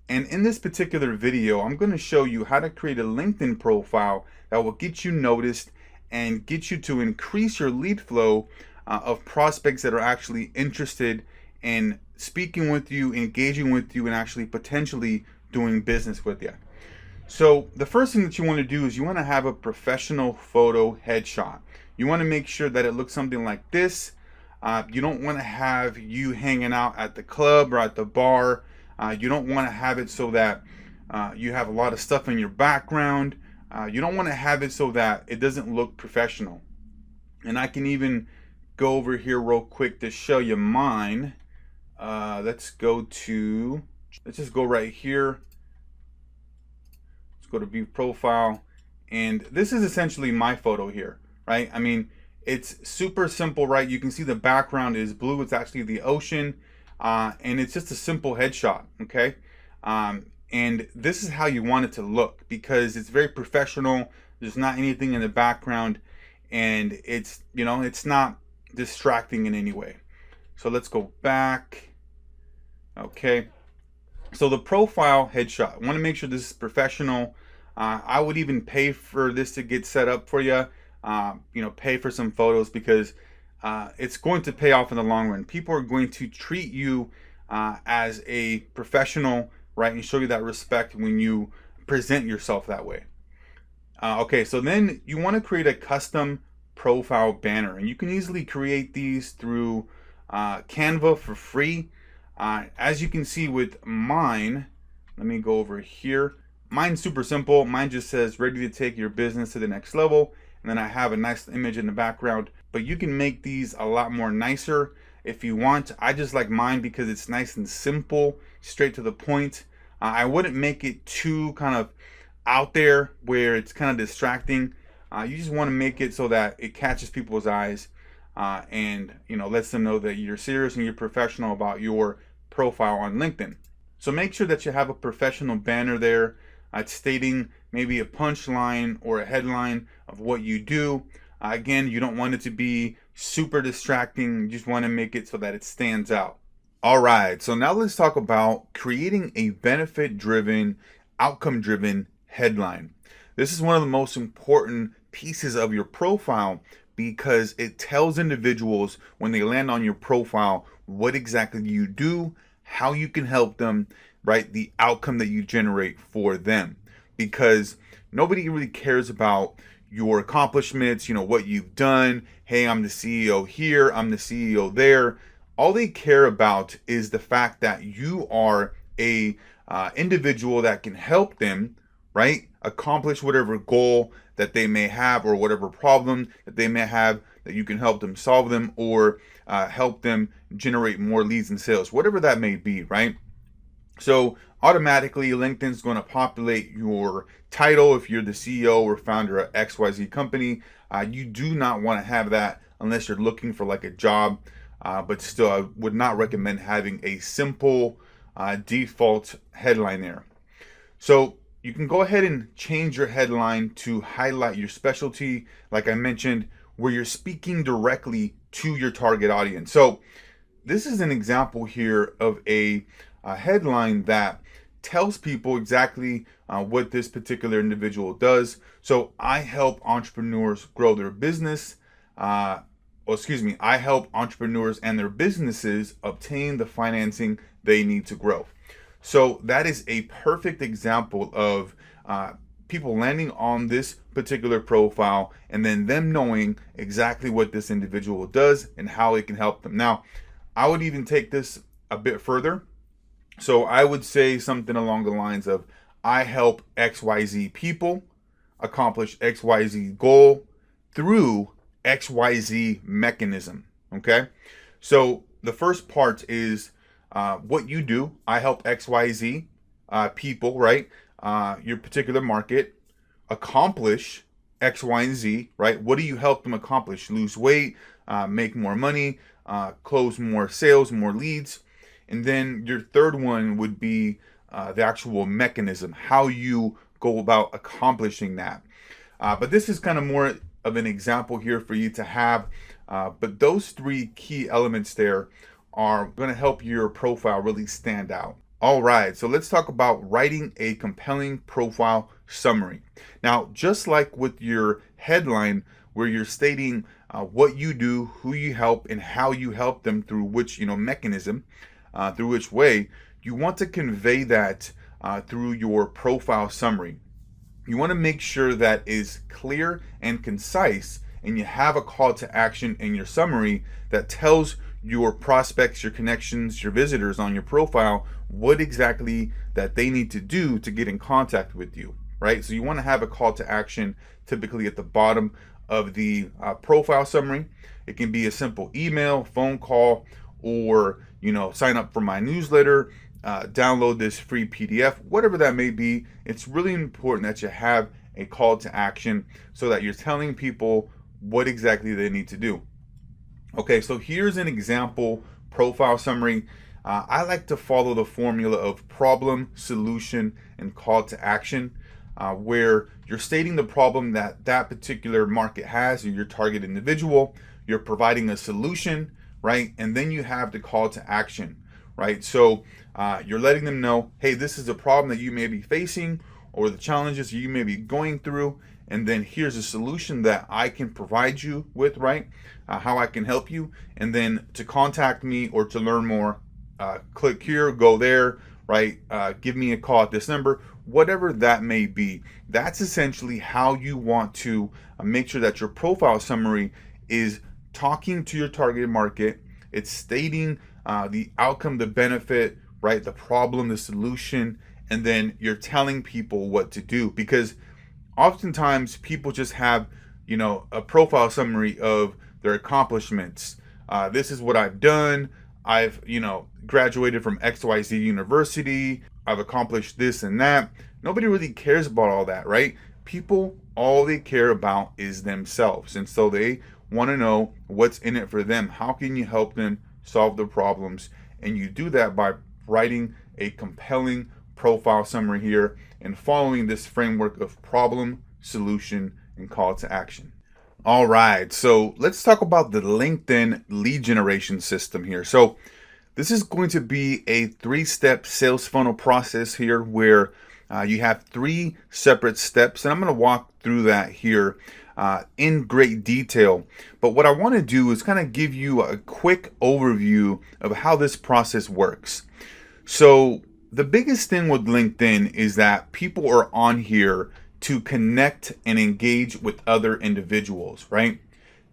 And in this particular video, I'm going to show you how to create a LinkedIn profile that will get you noticed and get you to increase your lead flow of prospects that are actually interested in speaking with you, engaging with you, and actually potentially doing business with you. So the first thing that you want to do is you want to have a professional photo headshot. You want to make sure that it looks something like this. You don't want to have you hanging out at the club or at the bar. You don't want to have it so that you have a lot of stuff in your background. You don't want to have it so that it doesn't look professional. And I can even go over here real quick to show you mine. Let's just go right here. Let's go to view profile. And this is essentially my photo here, right? I mean, it's super simple, right? You can see the background is blue. It's actually the ocean. And it's just a simple headshot, okay? And this is how you want it to look, because it's very professional. There's not anything in the background, and it's not distracting in any way. So let's go back. Okay, so the profile headshot, I want to make sure this is professional. I would even pay for this to get set up for you. Pay for some photos, because it's going to pay off in the long run. People are going to treat you as a professional, right, and show you that respect when you present yourself that way. Okay, so then you want to create a custom profile banner, and you can easily create these through Canva for free. As you can see with mine, let me go over here. Mine's super simple. Mine just says ready to take your business to the next level, and then I have a nice image in the background. But you can make these a lot more nicer if you want. I just like mine because it's nice and simple, straight to the point. I wouldn't make it too kind of out there where it's kind of distracting. You just want to make it so that it catches people's eyes, and lets them know that you're serious and you're professional about your profile on LinkedIn. So make sure that you have a professional banner there, stating maybe a punchline or a headline of what you do. Again, you don't want it to be super distracting. You just want to make it so that it stands out. All right, so now let's talk about creating a benefit-driven, outcome-driven headline. This is one of the most important pieces of your profile because it tells individuals when they land on your profile what exactly you do, how you can help them, right? The outcome that you generate for them. Because nobody really cares about your accomplishments, what you've done. Hey, I'm the CEO here, I'm the CEO there. All they care about is the fact that you are a individual that can help them, right, accomplish whatever goal that they may have or whatever problem that they may have, that you can help them solve them or help them generate more leads and sales, whatever that may be, right? So automatically LinkedIn's going to populate your title if you're the CEO or founder of XYZ company. You do not want to have that unless you're looking for like a job, but still I would not recommend having a simple default headline there. So you can go ahead and change your headline to highlight your specialty, like I mentioned, where you're speaking directly to your target audience. So this is an example here of a headline that tells people exactly what this particular individual does. So I help entrepreneurs grow their business. I help entrepreneurs and their businesses obtain the financing they need to grow. So that is a perfect example of people landing on this particular profile and then them knowing exactly what this individual does and how it can help them. Now, I would even take this a bit further. So I would say something along the lines of, I help XYZ people accomplish XYZ goal through XYZ mechanism. Okay. So the first part is what you do. I help XYZ people, right? Your particular market accomplish X, Y, and Z, right? What do you help them accomplish? Lose weight, make more money, close more sales, more leads. And then your third one would be the actual mechanism, how you go about accomplishing that. But this is kind of more of an example here for you to have. But those three key elements there are going to help your profile really stand out. All right, so let's talk about writing a compelling profile summary. Now, just like with your headline, where you're stating what you do, who you help, and how you help them through which mechanism, through which way, you want to convey that through your profile summary. You want to make sure that is clear and concise, and you have a call to action in your summary that tells your prospects, your connections, your visitors on your profile what exactly that they need to do to get in contact with you, right? So you want to have a call to action typically at the bottom of the profile summary. It can be a simple email, phone call, or sign up for my newsletter, download this free PDF, whatever that may be. It's really important that you have a call to action so that you're telling people what exactly they need to do. Okay, so here's an example profile summary. I like to follow the formula of problem, solution, and call to action, where you're stating the problem that that particular market has or your target individual. You're providing a solution, right? And then you have the call to action, right? So you're letting them know, hey, this is a problem that you may be facing or the challenges you may be going through. And then here's a solution that I can provide you with, right? How I can help you. And then to contact me or to learn more, click here, go there, right? Give me a call at this number, whatever that may be. That's essentially how you want to make sure that your profile summary is talking to your target market. It's stating the outcome, the benefit, right? The problem, the solution, and then you're telling people what to do. Because oftentimes people just have, a profile summary of their accomplishments, This is what I've done. I've, graduated from XYZ university. I've accomplished this and that. Nobody really cares about all that, right? People, all they care about is themselves. And so they want to know what's in it for them. How can you help them solve their problems? And you do that by writing a compelling profile summary here and following this framework of problem, solution, and call to action. All right, so let's talk about the LinkedIn lead generation system here. So this is going to be a 3-step sales funnel process here where you have 3 separate steps, and I'm going to walk through that here in great detail. But what I want to do is kind of give you a quick overview of how this process works. So the biggest thing with LinkedIn is that people are on here to connect and engage with other individuals, right?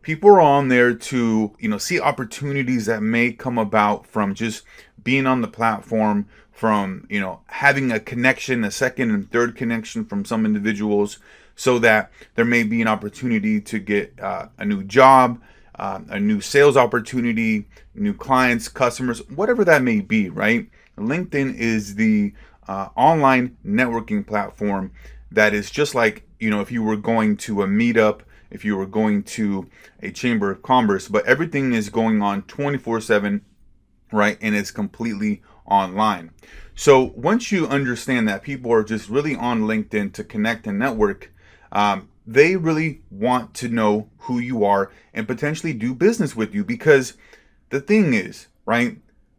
People are on there to, see opportunities that may come about from just being on the platform, from, having a connection, a second and third connection from some individuals, so that there may be an opportunity to get a new job, a new sales opportunity, new clients, customers, whatever that may be, right? LinkedIn is the online networking platform that is just like, if you were going to a meetup, if you were going to a chamber of commerce, but everything is going on 24/7, right? And it's completely online. So once you understand that people are just really on LinkedIn to connect and network, they really want to know who you are and potentially do business with you, because the thing is, right?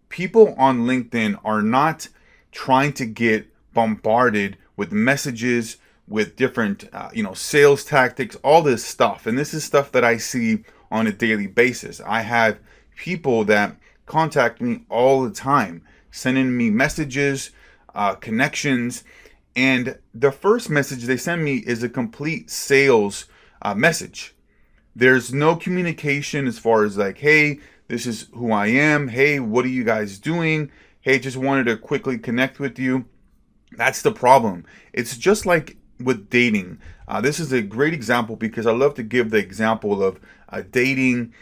People on LinkedIn are not trying to get bombarded with messages, with different, sales tactics, all this stuff. And this is stuff that I see on a daily basis. I have people that contact me all the time, sending me messages, connections. And the first message they send me is a complete sales message. There's no communication as far as like, hey, this is who I am. Hey, what are you guys doing? Hey, just wanted to quickly connect with you. That's the problem. It's just like with dating. This is a great example because I love to give the example of dating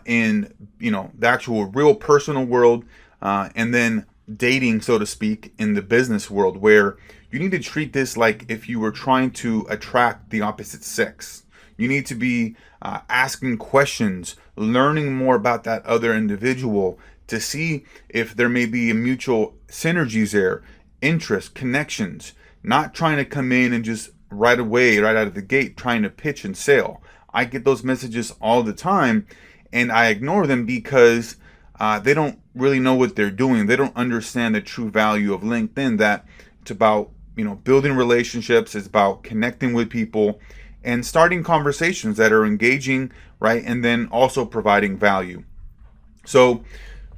in the actual real personal world, and then dating, so to speak, in the business world, where you need to treat this like if you were trying to attract the opposite sex. You need to be asking questions, learning more about that other individual to see if there may be a mutual synergies there, interest, connections, not trying to come in and just right away, right out of the gate, trying to pitch and sell. I get those messages all the time and I ignore them because they don't really know what they're doing. They don't understand the true value of LinkedIn, that it's about, building relationships. It's about connecting with people and starting conversations that are engaging, right? And then also providing value. So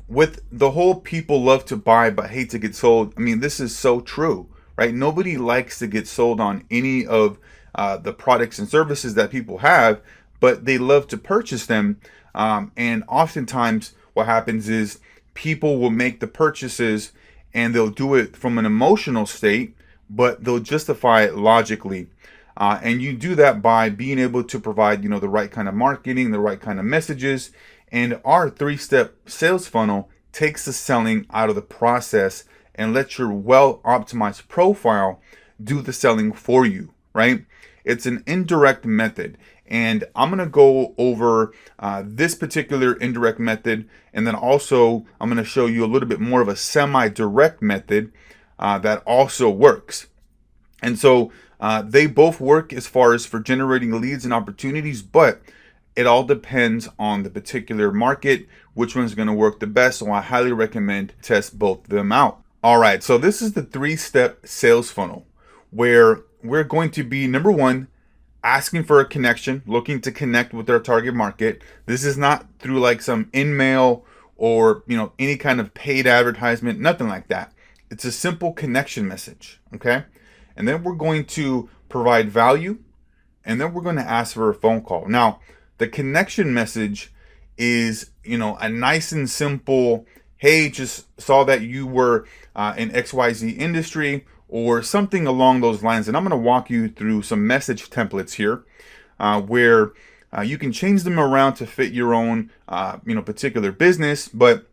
with the whole people love to buy but hate to get sold, this is so true, right? Nobody likes to get sold on any of the products and services that people have, but they love to purchase them. And oftentimes what happens is people will make the purchases and they'll do it from an emotional state, but they'll justify it logically. And you do that by being able to provide, the right kind of marketing, the right kind of messages. And our 3-step sales funnel takes the selling out of the process and lets your well-optimized profile do the selling for you, right? It's an indirect method. And I'm going to go over this particular indirect method. And then also I'm going to show you a little bit more of a semi-direct method that also works. And so they both work as far as for generating leads and opportunities, but it all depends on the particular market, which one's going to work the best. So I highly recommend test both of them out. All right, so this is the 3-step sales funnel where we're going to be, number 1, asking for a connection, looking to connect with our target market. This is not through like some in-mail or, any kind of paid advertisement, nothing like that. It's a simple connection message, okay? And then we're going to provide value, and then we're going to ask for a phone call. Now, the connection message is, a nice and simple, hey, just saw that you were in XYZ industry or something along those lines. And I'm going to walk you through some message templates here where You can change them around to fit your own, particular business, but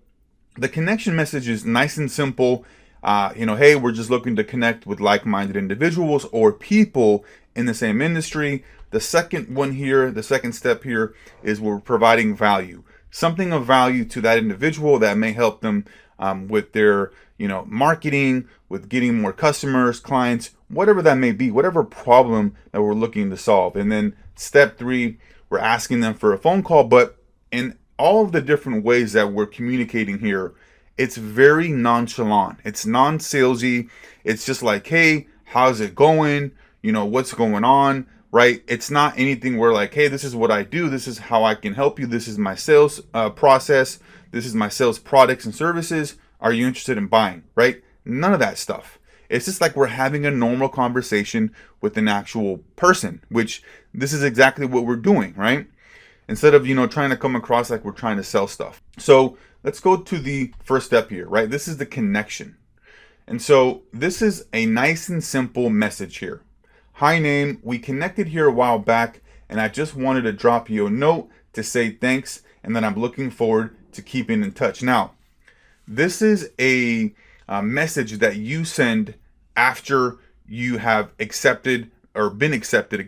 the connection message is nice and simple. Hey, we're just looking to connect with like-minded individuals or people in the same industry. The second step here is we're providing value, something of value to that individual that may help them with their, marketing, with getting more customers, clients, whatever that may be, whatever problem that we're looking to solve. And then step 3, we're asking them for a phone call, but in all of the different ways that we're communicating here, it's very nonchalant. It's non-salesy. It's just like, hey, how's it going? What's going on, right? It's not anything where like, hey, this is what I do. This is how I can help you. This is my sales process. This is my sales products and services. Are you interested in buying, right? None of that stuff. It's just like we're having a normal conversation with an actual person, which this is exactly what we're doing, right? Instead of, trying to come across like we're trying to sell stuff. So let's go to the first step here, right? This is the connection. And so this is a nice and simple message here. Hi, name. We connected here a while back, and I just wanted to drop you a note to say thanks, and then I'm looking forward to keeping in touch. Now, this is a message that you send after you have accepted or been accepted,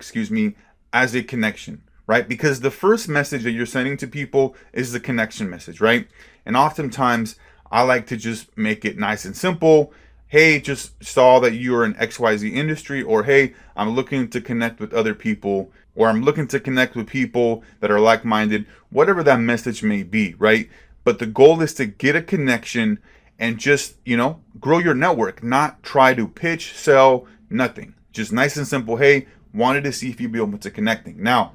as a connection, right? Because the first message that you're sending to people is the connection message, right? And oftentimes I like to just make it nice and simple. Hey, just saw that you're in XYZ industry, or hey, I'm looking to connect with other people, or I'm looking to connect with people that are like-minded, whatever that message may be, right? But the goal is to get a connection and just, grow your network, not try to pitch, sell, nothing. Just nice and simple. Hey, wanted to see if you'd be open to connecting. Now,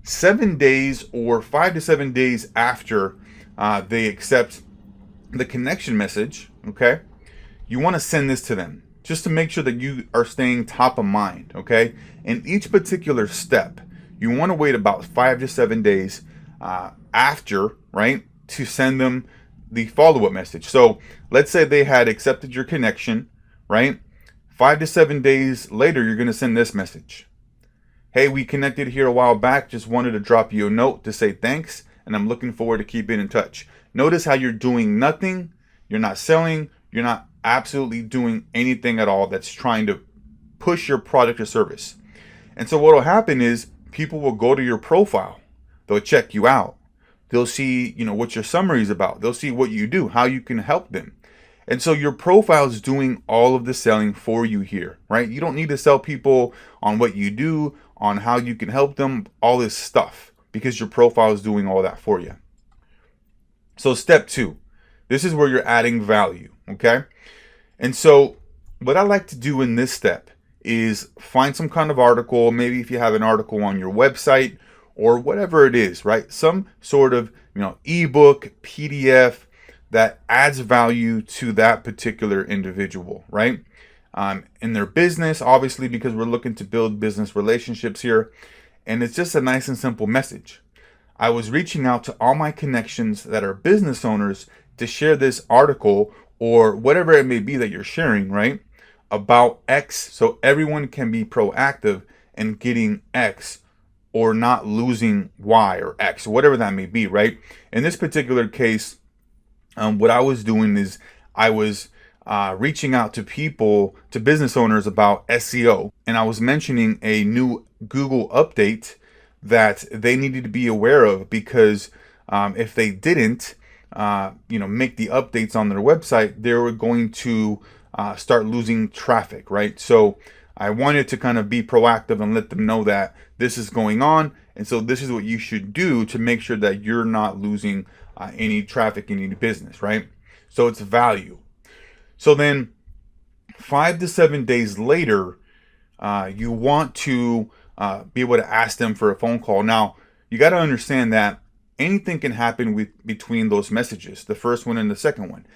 7 days or 5 to 7 days after they accept the connection message, okay, you want to send this to them just to make sure that you are staying top of mind, okay? In each particular step, you want to wait about 5 to 7 days after, right, to send them the follow-up message. So let's say they had accepted your connection, right? 5 to 7 days later, you're going to send this message. Hey, we connected here a while back. Just wanted to drop you a note to say thanks, and I'm looking forward to keeping in touch. Notice how you're doing nothing. You're not selling. You're not absolutely doing anything at all that's trying to push your product or service. And so what will happen is people will go to your profile. They'll check you out. They'll see, what your summary is about. They'll see what you do, how you can help them. And so your profile is doing all of the selling for you here, right? You don't need to sell people on what you do, on how you can help them, all this stuff, because your profile is doing all that for you. So step 2, this is where you're adding value, okay? And so what I like to do in this step is find some kind of article, maybe if you have an article on your website or whatever it is, right? Some sort of, ebook, PDF that adds value to that particular individual, right? In their business, obviously, because we're looking to build business relationships here. And it's just a nice and simple message. I was reaching out to all my connections that are business owners to share this article or whatever it may be that you're sharing, right? About X, so everyone can be proactive in getting X or not losing Y or X, whatever that may be, right? In this particular case, what I was doing is I was reaching out to people, to business owners about SEO. And I was mentioning a new Google update that they needed to be aware of, because if they didn't, make the updates on their website, they were going to start losing traffic, right? So I wanted to kind of be proactive and let them know that this is going on. And so this is what you should do to make sure that you're not losing any traffic in any business, right? So it's value. So then 5 to 7 days later, you want to be able to ask them for a phone call. Now, you got to understand that anything can happen between those messages, the first one and the second one.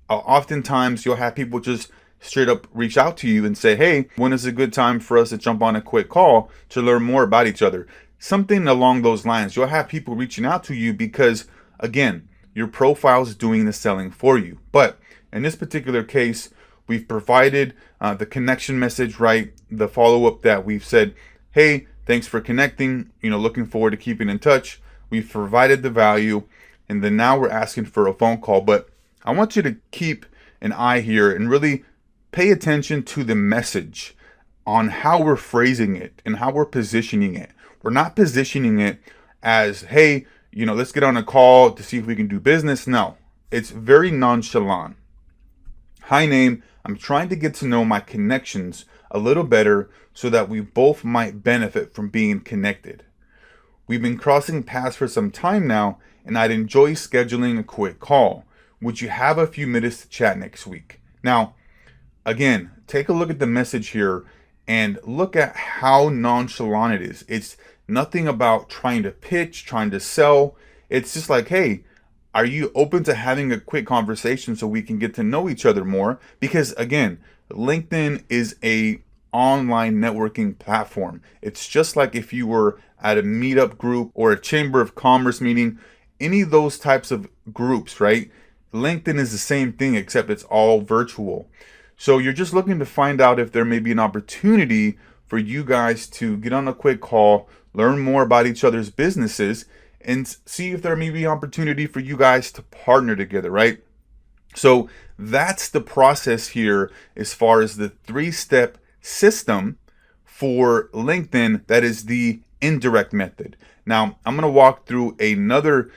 Oftentimes, you'll have people just straight up reach out to you and say, hey, when is a good time for us to jump on a quick call to learn more about each other? Something along those lines. You'll have people reaching out to you because, again, your profile is doing the selling for you. But in this particular case, we've provided the connection message, right? The follow-up that we've said, hey, Thanks for connecting. Looking forward to keeping in touch. We've provided the value, and then now we're asking for a phone call. But I want you to keep an eye here and really pay attention to the message on how we're phrasing it and how we're positioning it. We're not positioning it as, hey, let's get on a call to see if we can do business. No, it's very nonchalant. Hi, name. I'm trying to get to know my connections a little better so that we both might benefit from being connected. We've been crossing paths for some time now, and I'd enjoy scheduling a quick call. Would you have a few minutes to chat next week? Now, again, take a look at the message here and look at how nonchalant it is. It's nothing about trying to pitch, trying to sell. It's just like, hey, are you open to having a quick conversation so we can get to know each other more? Because again, LinkedIn is a online networking platform. It's just like if you were at a meetup group or a chamber of commerce meeting, any of those types of groups, right? LinkedIn is the same thing, except it's all virtual. So you're just looking to find out if there may be an opportunity for you guys to get on a quick call, learn more about each other's businesses, and see if there may be an opportunity for you guys to partner together, right? So that's the process here as far as the 3-step system for LinkedIn. That is the indirect method. Now, I'm going to walk through another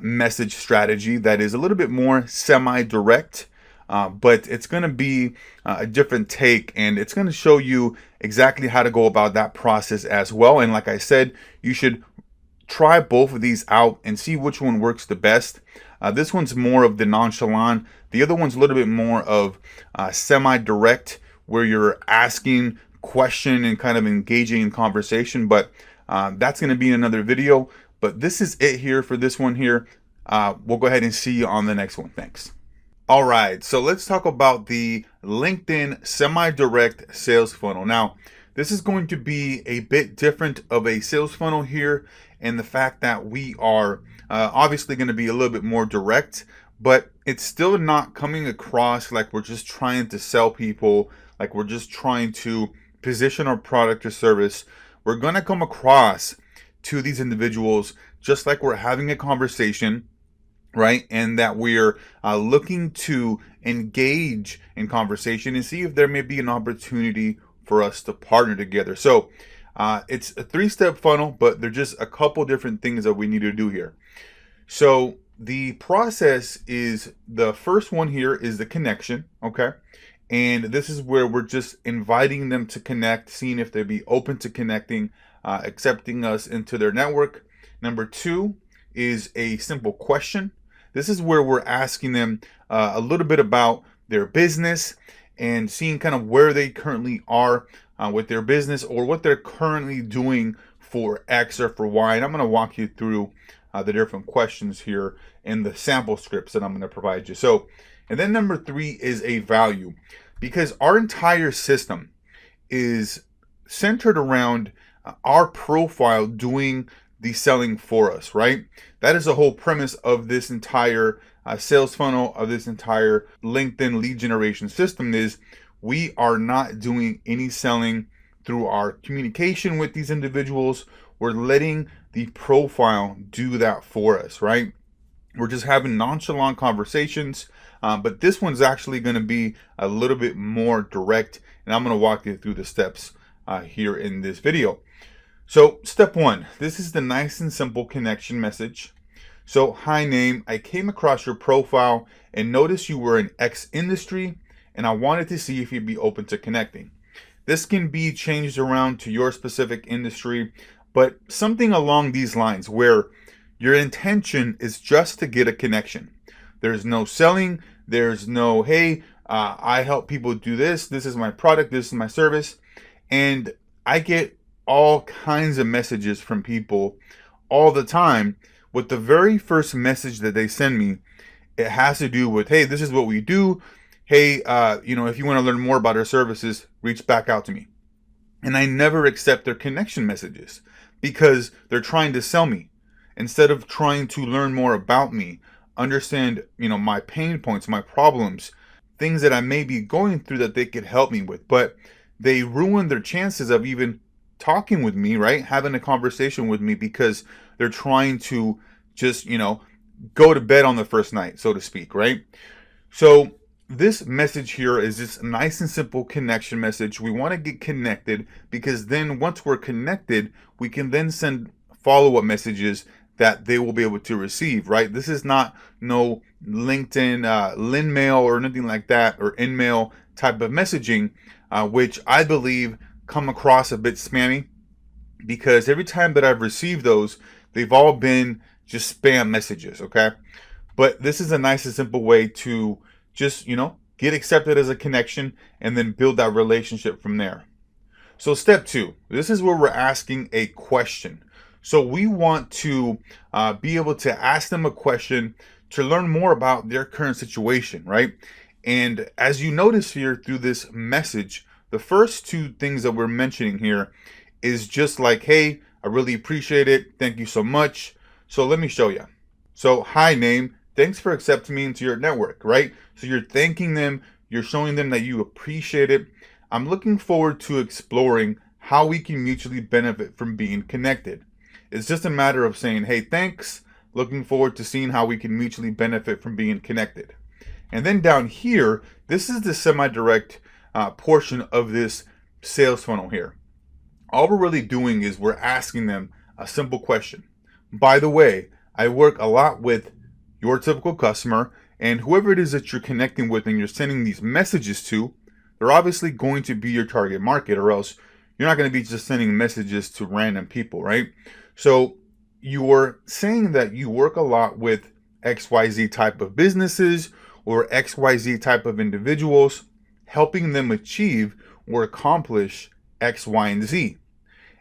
message strategy that is a little bit more semi-direct, but it's going to be a different take, and it's going to show you exactly how to go about that process as well. And like I said, you should try both of these out and see which one works the best. This one's more of the nonchalant. The other one's a little bit more of semi-direct, where you're asking question and kind of engaging in conversation. But that's going to be in another video. But this is it here for this one here. We'll go ahead and see you on the next one. Thanks. All right, so let's talk about the LinkedIn semi-direct sales funnel. Now, this is going to be a bit different of a sales funnel here, and the fact that we are obviously going to be a little bit more direct, but it's still not coming across like we're just trying to sell people, like we're just trying to position our product or service. We're going to come across to these individuals just like we're having a conversation, right? And that we're looking to engage in conversation and see if there may be an opportunity for us to partner together. So it's a 3-step funnel, but there's just a couple different things that we need to do here. So the process is, the first one here is the connection, okay? And this is where we're just inviting them to connect, seeing if they'd be open to connecting, accepting us into their network. Number 2 is a simple question. This is where we're asking them a little bit about their business and seeing kind of where they currently are with their business, or what they're currently doing for X or for Y. And I'm going to walk you through the different questions here in the sample scripts that I'm going to provide you. So, and then number 3 is a value, because our entire system is centered around our profile doing the selling for us, right? That is the whole premise of this entire sales funnel, of this entire LinkedIn lead generation system, is we are not doing any selling through our communication with these individuals. We're letting the profile do that for us, right? We're just having nonchalant conversations, but this one's actually going to be a little bit more direct, and I'm going to walk you through the steps here in this video. So step 1, this is the nice and simple connection message. So, hi name, I came across your profile and noticed you were in X industry, and I wanted to see if you'd be open to connecting. This can be changed around to your specific industry, but something along these lines where your intention is just to get a connection. There's no selling. There's no, hey, I help people do this. This is my product. This is my service. And I get all kinds of messages from people all the time. With the very first message that they send me, it has to do with, hey, this is what we do. Hey, if you want to learn more about our services, reach back out to me. And I never accept their connection messages because they're trying to sell me instead of trying to learn more about me, understand, my pain points, my problems, things that I may be going through that they could help me with. But they ruin their chances of even talking with me, right? Having a conversation with me because they're trying to just, go to bed on the first night, so to speak, right? So this message here is just a nice and simple connection message. We want to get connected because then once we're connected, we can then send follow-up messages that they will be able to receive, right? This is not no LinkedIn, LinMail or anything like that, or InMail type of messaging, which I believe come across a bit spammy because every time that I've received those, they've all been just spam messages, okay? But this is a nice and simple way to just, get accepted as a connection and then build that relationship from there. So step 2, this is where we're asking a question. So we want to be able to ask them a question to learn more about their current situation, right? And as you notice here through this message, the first 2 things that we're mentioning here is just like, hey, I really appreciate it. Thank you so much. So let me show you. So, hi, name. Thanks for accepting me into your network, right? So you're thanking them. You're showing them that you appreciate it. I'm looking forward to exploring how we can mutually benefit from being connected. It's just a matter of saying, hey, thanks. Looking forward to seeing how we can mutually benefit from being connected. And then down here, this is the semi-direct portion of this sales funnel here. All we're really doing is we're asking them a simple question. By the way, I work a lot with your typical customer, and whoever it is that you're connecting with and you're sending these messages to, they're obviously going to be your target market, or else you're not going to be just sending messages to random people, right? So you're saying that you work a lot with XYZ type of businesses or XYZ type of individuals, helping them achieve or accomplish X, Y, and Z.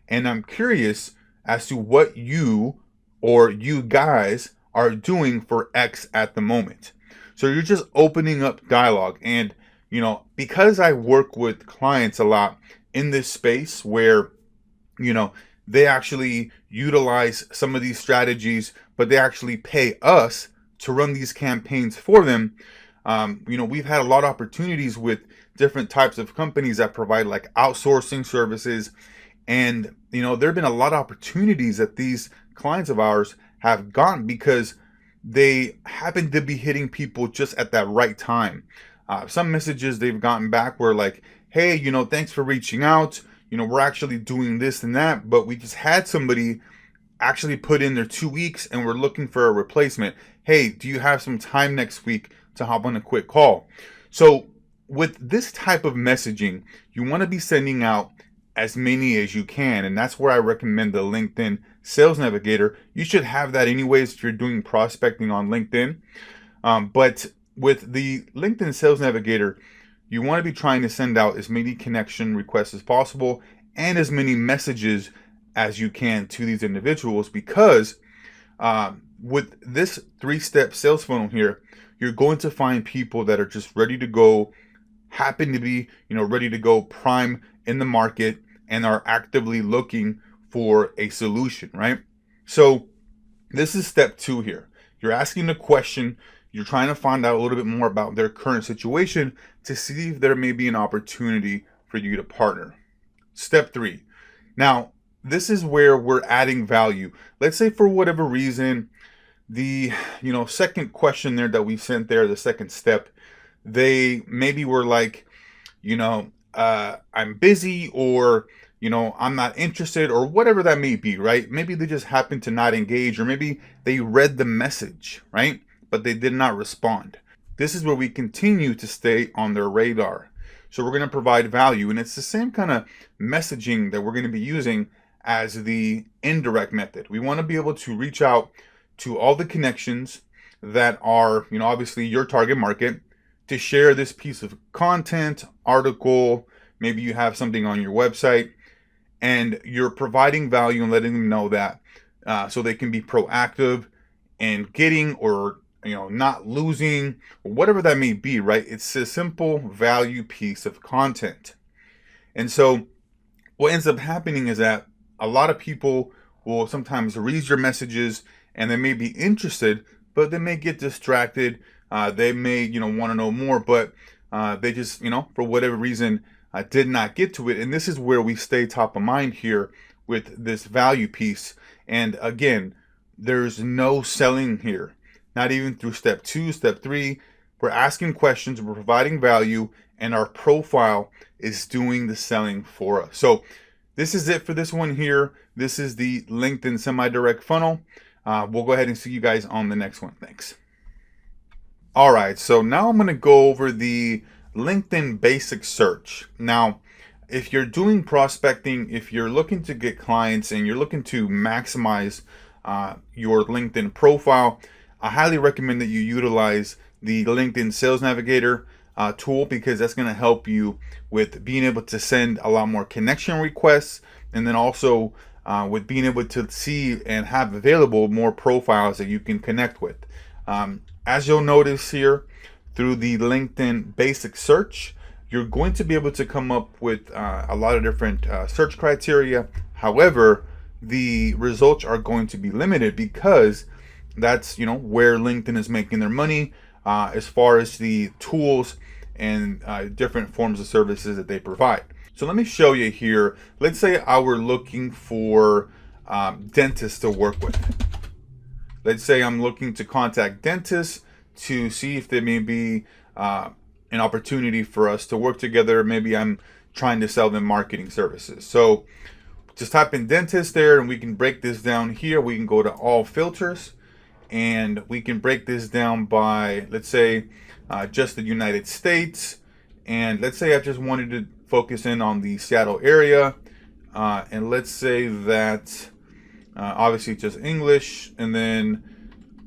And I'm curious as to what you or you guys are doing for X at the moment. So you're just opening up dialogue. And, because I work with clients a lot in this space where, they actually utilize some of these strategies, but they actually pay us to run these campaigns for them. We've had a lot of opportunities with different types of companies that provide like outsourcing services. And, there have been a lot of opportunities that these clients of ours have gotten because they happen to be hitting people just at that right time. Some messages they've gotten back were like, hey, thanks for reaching out. We're actually doing this and that, but we just had somebody actually put in their 2 weeks and we're looking for a replacement. Hey, do you have some time next week to hop on a quick call? So with this type of messaging, you want to be sending out as many as you can. And that's where I recommend the LinkedIn Sales Navigator. You should have that anyways if you're doing prospecting on LinkedIn. But with the LinkedIn Sales Navigator, you want to be trying to send out as many connection requests as possible and as many messages as you can to these individuals, because with this 3-step sales funnel here, you're going to find people that are just ready to go, happen to be, ready to go prime in the market and are actively looking for a solution, right? So this is step 2 here. You're asking a question. You're trying to find out a little bit more about their current situation to see if there may be an opportunity for you to partner. Step 3. Now, this is where we're adding value. Let's say for whatever reason, the second question there that we sent there, the second step, they maybe were like, I'm busy, or I'm not interested, or whatever that may be, right? Maybe they just happened to not engage, or maybe they read the message, right? But they did not respond. This is where we continue to stay on their radar. So we're going to provide value, and it's the same kind of messaging that we're going to be using as the indirect method. We want to be able to reach out to all the connections that are, obviously your target market, to share this piece of content, article, maybe you have something on your website, and you're providing value and letting them know that so they can be proactive in getting or not losing, or whatever that may be, right? It's a simple value piece of content. And so what ends up happening is that a lot of people will sometimes read your messages and they may be interested, but they may get distracted. They may, want to know more, but they just, for whatever reason, did not get to it. And this is where we stay top of mind here with this value piece. And again, there's no selling here, not even through step 2, step 3. We're asking questions, we're providing value, and our profile is doing the selling for us. So this is it for this one here. This is the LinkedIn semi-direct funnel. We'll go ahead and see you guys on the next one. Thanks. All right, so now I'm going to go over the LinkedIn basic search. Now, if you're doing prospecting, if you're looking to get clients and you're looking to maximize your LinkedIn profile, I highly recommend that you utilize the LinkedIn Sales Navigator tool, because that's going to help you with being able to send a lot more connection requests, and then also with being able to see and have available more profiles that you can connect with. As you'll notice here, through the LinkedIn basic search, you're going to be able to come up with a lot of different search criteria. However, the results are going to be limited, because that's where LinkedIn is making their money as far as the tools and different forms of services that they provide. So let me show you here. Let's say I were looking for dentists to work with. Let's say I'm looking to contact dentists to see if there may be an opportunity for us to work together. Maybe I'm trying to sell them marketing services. So just type in dentist there, and we can break this down here. We can go to all filters, and we can break this down by, let's say, just the United States. And let's say I just wanted to focus in on the Seattle area. And let's say that obviously just English, and then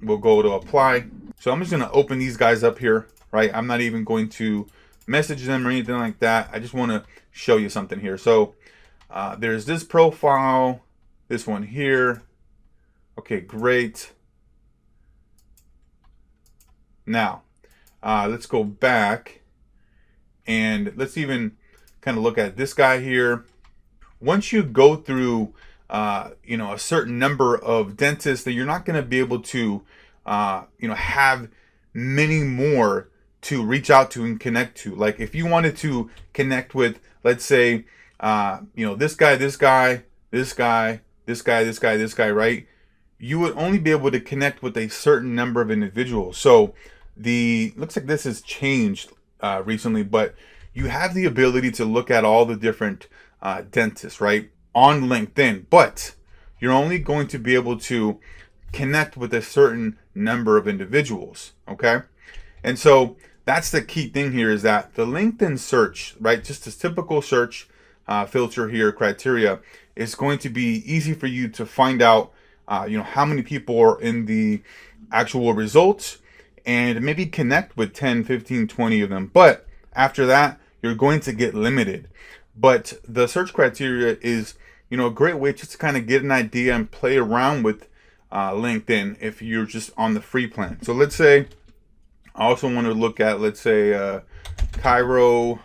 we'll go to apply. So I'm just going to open these guys up here, right? I'm not even going to message them or anything like that. I just want to show you something here. So there's this profile, this one here. Okay, great. Now, let's go back and let's even kind of look at this guy here. Once you go through a certain number of dentists, that you're not going to be able to have many more to reach out to and connect to. Like if you wanted to connect with, let's say, this guy, this guy, this guy, this guy, this guy, this guy, right? You would only be able to connect with a certain number of individuals. So looks like this has changed recently, but you have the ability to look at all the different dentists, right, on LinkedIn, but you're only going to be able to connect with a certain number of individuals, okay? And so that's the key thing here, is that the LinkedIn search, right, just this typical search filter here, criteria, is going to be easy for you to find out, how many people are in the actual results, and maybe connect with 10, 15, 20 of them. But after that, you're going to get limited. But the search criteria is, a great way just to kind of get an idea and play around with LinkedIn if you're just on the free plan. So let's say I also want to look at, let's say, Chiro.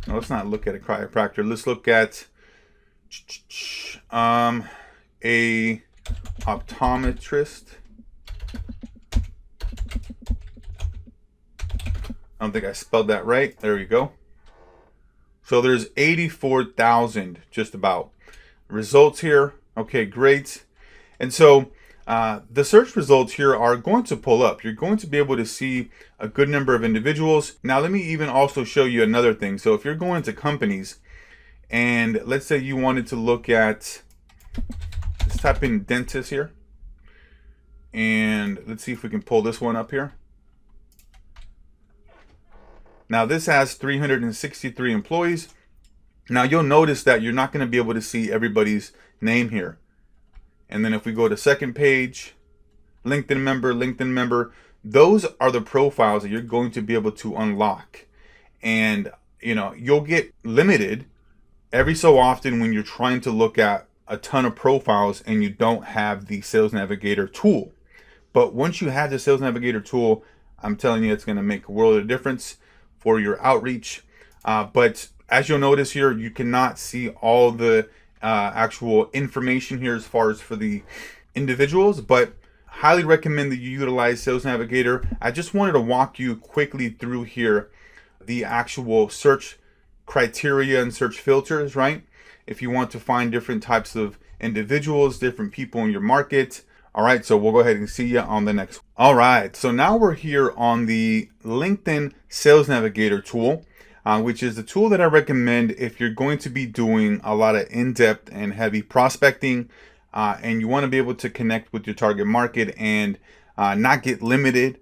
No, let's not look at a chiropractor. Let's look at a optometrist. I don't think I spelled that right. There we go. So there's 84,000 just about results here. Okay, great. And so the search results here are going to pull up. You're going to be able to see a good number of individuals. Now, let me even also show you another thing. So if you're going to companies, and let's say you wanted to look at, let's type in dentist here. And let's see if we can pull this one up here. Now this has 363 employees. Now you'll notice that you're not going to be able to see everybody's name here. And then if we go to second page, LinkedIn member, those are the profiles that you're going to be able to unlock. And you'll get limited every so often when you're trying to look at a ton of profiles and you don't have the Sales Navigator tool. But once you have the Sales Navigator tool, I'm telling you, it's going to make a world of difference for your outreach. But as you'll notice here, you cannot see all the actual information here as far as for the individuals, but highly recommend that you utilize Sales Navigator. I just wanted to walk you quickly through here the actual search criteria and search filters, right? If you want to find different types of individuals, different people in your market. All right, so we'll go ahead and see you on the next one. All right, so now we're here on the LinkedIn Sales Navigator tool, which is the tool that I recommend if you're going to be doing a lot of in-depth and heavy prospecting, and you want to be able to connect with your target market and not get limited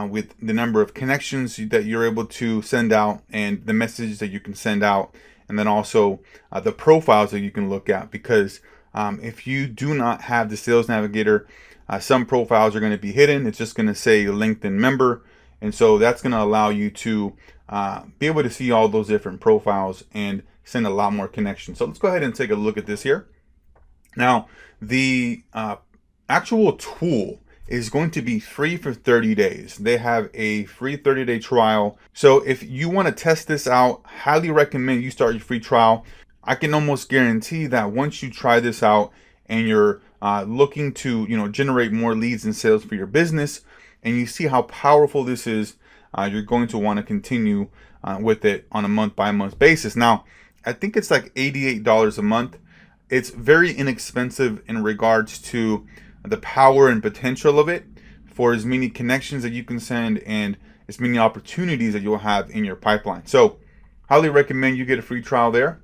with the number of connections that you're able to send out and the messages that you can send out, and then also the profiles that you can look at. Because if you do not have the Sales Navigator, some profiles are going to be hidden. It's just going to say LinkedIn member, and so that's going to allow you to be able to see all those different profiles and send a lot more connections. So let's go ahead and take a look at this here. Now, the actual tool is going to be free for 30 days. They have a free 30-day trial. So if you want to test this out, highly recommend you start your free trial. I can almost guarantee that once you try this out and you're looking to generate more leads and sales for your business, and you see how powerful this is, you're going to want to continue with it on a month-by-month basis. Now, I think it's like $88 a month. It's very inexpensive in regards to the power and potential of it for as many connections that you can send and as many opportunities that you'll have in your pipeline. So highly recommend you get a free trial there.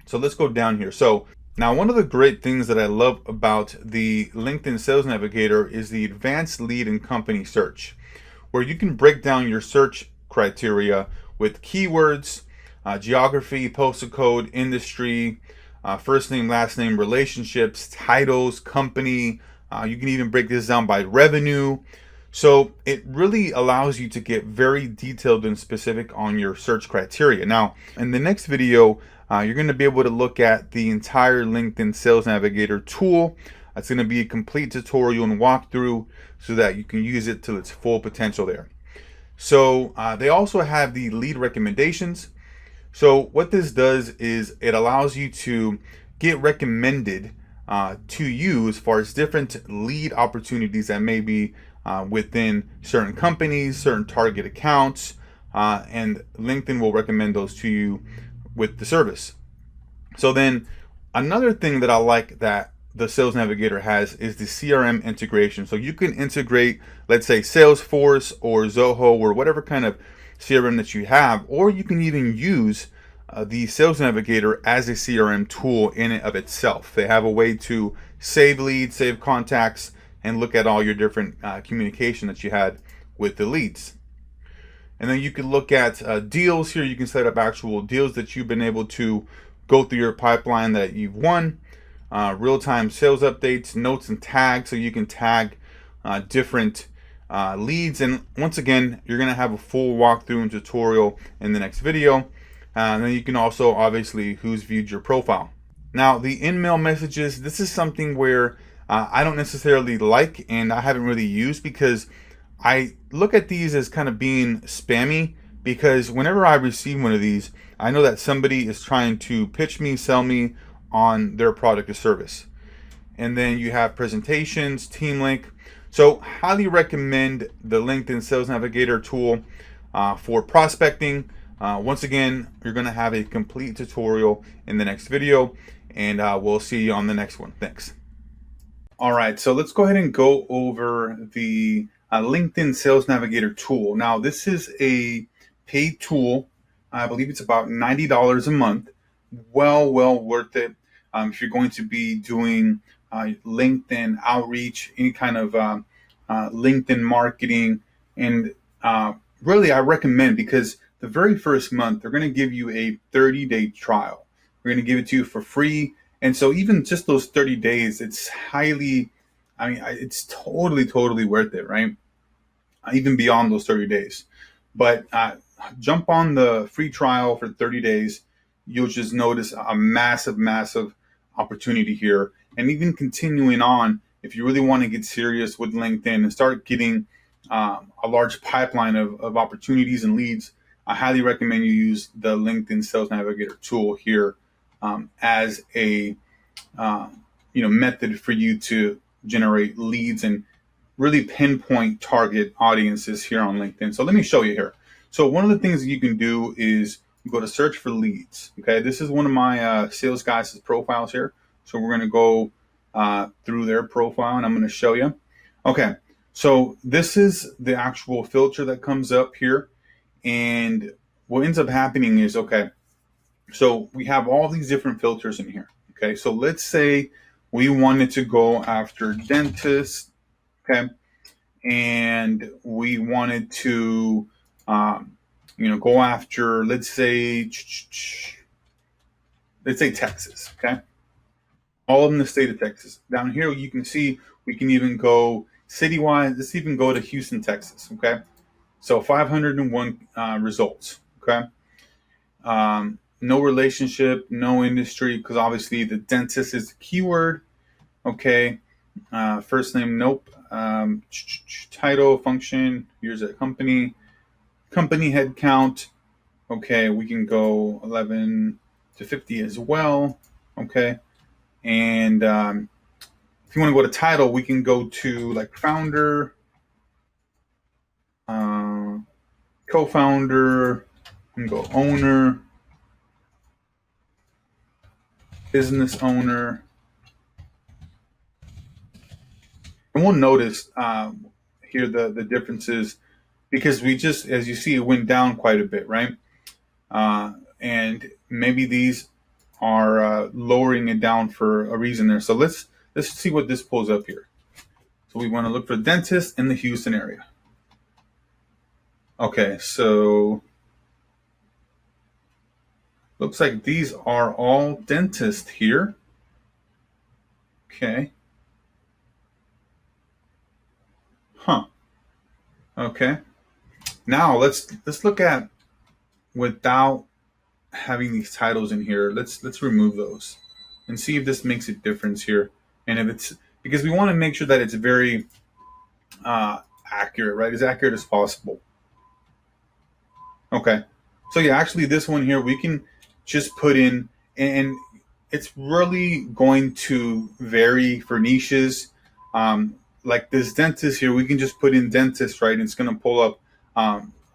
So let's go down here. So now, one of the great things that I love about the LinkedIn Sales Navigator is the advanced lead and company search, where you can break down your search criteria with keywords, geography, postal code, industry, first name, last name, relationships, titles, company. You can even break this down by revenue. So it really allows you to get very detailed and specific on your search criteria. Now, in the next video, you're going to be able to look at the entire LinkedIn Sales Navigator tool. It's going to be a complete tutorial and walkthrough so that you can use it to its full potential there. So they also have the lead recommendations. So what this does is it allows you to get recommended to you as far as different lead opportunities that may be within certain companies, certain target accounts, and LinkedIn will recommend those to you with the service. So then another thing that I like that the Sales Navigator has is the CRM integration. So you can integrate, let's say, Salesforce or Zoho or whatever kind of CRM that you have, or you can even use the Sales Navigator as a CRM tool in and of itself. They have a way to save leads, save contacts, and look at all your different communication that you had with the leads. And then you can look at deals here. You can set up actual deals that you've been able to go through your pipeline that you've won. Real-time sales updates, notes, and tags. So you can tag different leads. And once again, you're going to have a full walkthrough and tutorial in the next video. And then you can also, obviously, who's viewed your profile. Now, the in-mail messages, this is something where I don't necessarily like and I haven't really used, because I look at these as kind of being spammy, because whenever I receive one of these, I know that somebody is trying to pitch me, sell me on their product or service. And then you have presentations, team link. So highly recommend the LinkedIn Sales Navigator tool for prospecting. Once again, you're going to have a complete tutorial in the next video, and we'll see you on the next one. Thanks. All right, so let's go ahead and go over the LinkedIn Sales Navigator tool. Now, this is a paid tool. I believe it's about $90 a month. Well worth it. If you're going to be doing LinkedIn outreach, any kind of LinkedIn marketing, and really I recommend, because the very first month they're going to give you a 30-day trial. We're going to give it to you for free. And so even just those 30 days, it's highly, it's totally worth it, right? Even beyond those 30 days. But jump on the free trial for 30 days. You'll just notice a massive opportunity here. And even continuing on, if you really want to get serious with LinkedIn and start getting a large pipeline of opportunities and leads, I highly recommend you use the LinkedIn Sales Navigator tool here as a method for you to generate leads and really pinpoint target audiences here on LinkedIn. So let me show you here. So one of the things that you can do is you go to search for leads. Okay, this is one of my sales guys' profiles here. So we're going to go through their profile and I'm going to show you. Okay, so this is the actual filter that comes up here. And what ends up happening is, okay, so we have all these different filters in here. Okay, so let's say we wanted to go after dentists, okay, and we wanted to, go after, let's say Texas, okay, all of them in the state of Texas. Down here, you can see we can even go citywide. Let's even go to Houston, Texas, okay. So 501 results, okay. No relationship, no industry, because obviously the dentist is the keyword. Okay. First name, nope. Title, function, here's a company head count. Okay, we can go 11 to 50 as well. Okay. And if you want to go to title, we can go to like founder, co-founder, and go owner, business owner. And we'll notice here the differences because we just, as you see, it went down quite a bit, right? And maybe these are lowering it down for a reason there. So let's see what this pulls up here. So we want to look for dentists in the Houston area. Okay, so looks like these are all dentists here. Okay. Huh. Okay. Now let's look at without having these titles in here. Let's remove those and see if this makes a difference here. And if it's because we want to make sure that it's very accurate, right? As accurate as possible. Okay. So yeah, actually this one here, we can just put in, and it's really going to vary for niches. Like this dentist here, we can just put in dentist, right? And it's going to pull up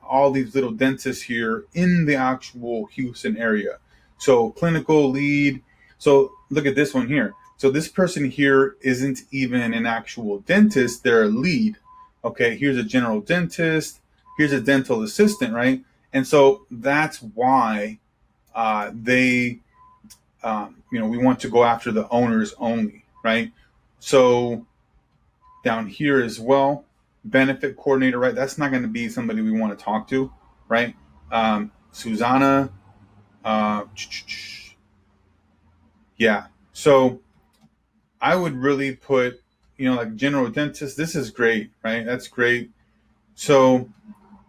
all these little dentists here in the actual Houston area. So clinical lead. So look at this one here. So this person here isn't even an actual dentist. They're a lead. Okay. Here's a general dentist. Here's a dental assistant, right? And so that's why we want to go after the owners only, right? So down here as well, benefit coordinator, right? That's not going to be somebody we want to talk to, right? Susanna, yeah. So I would really put, like general dentist. This is great, right? That's great. So,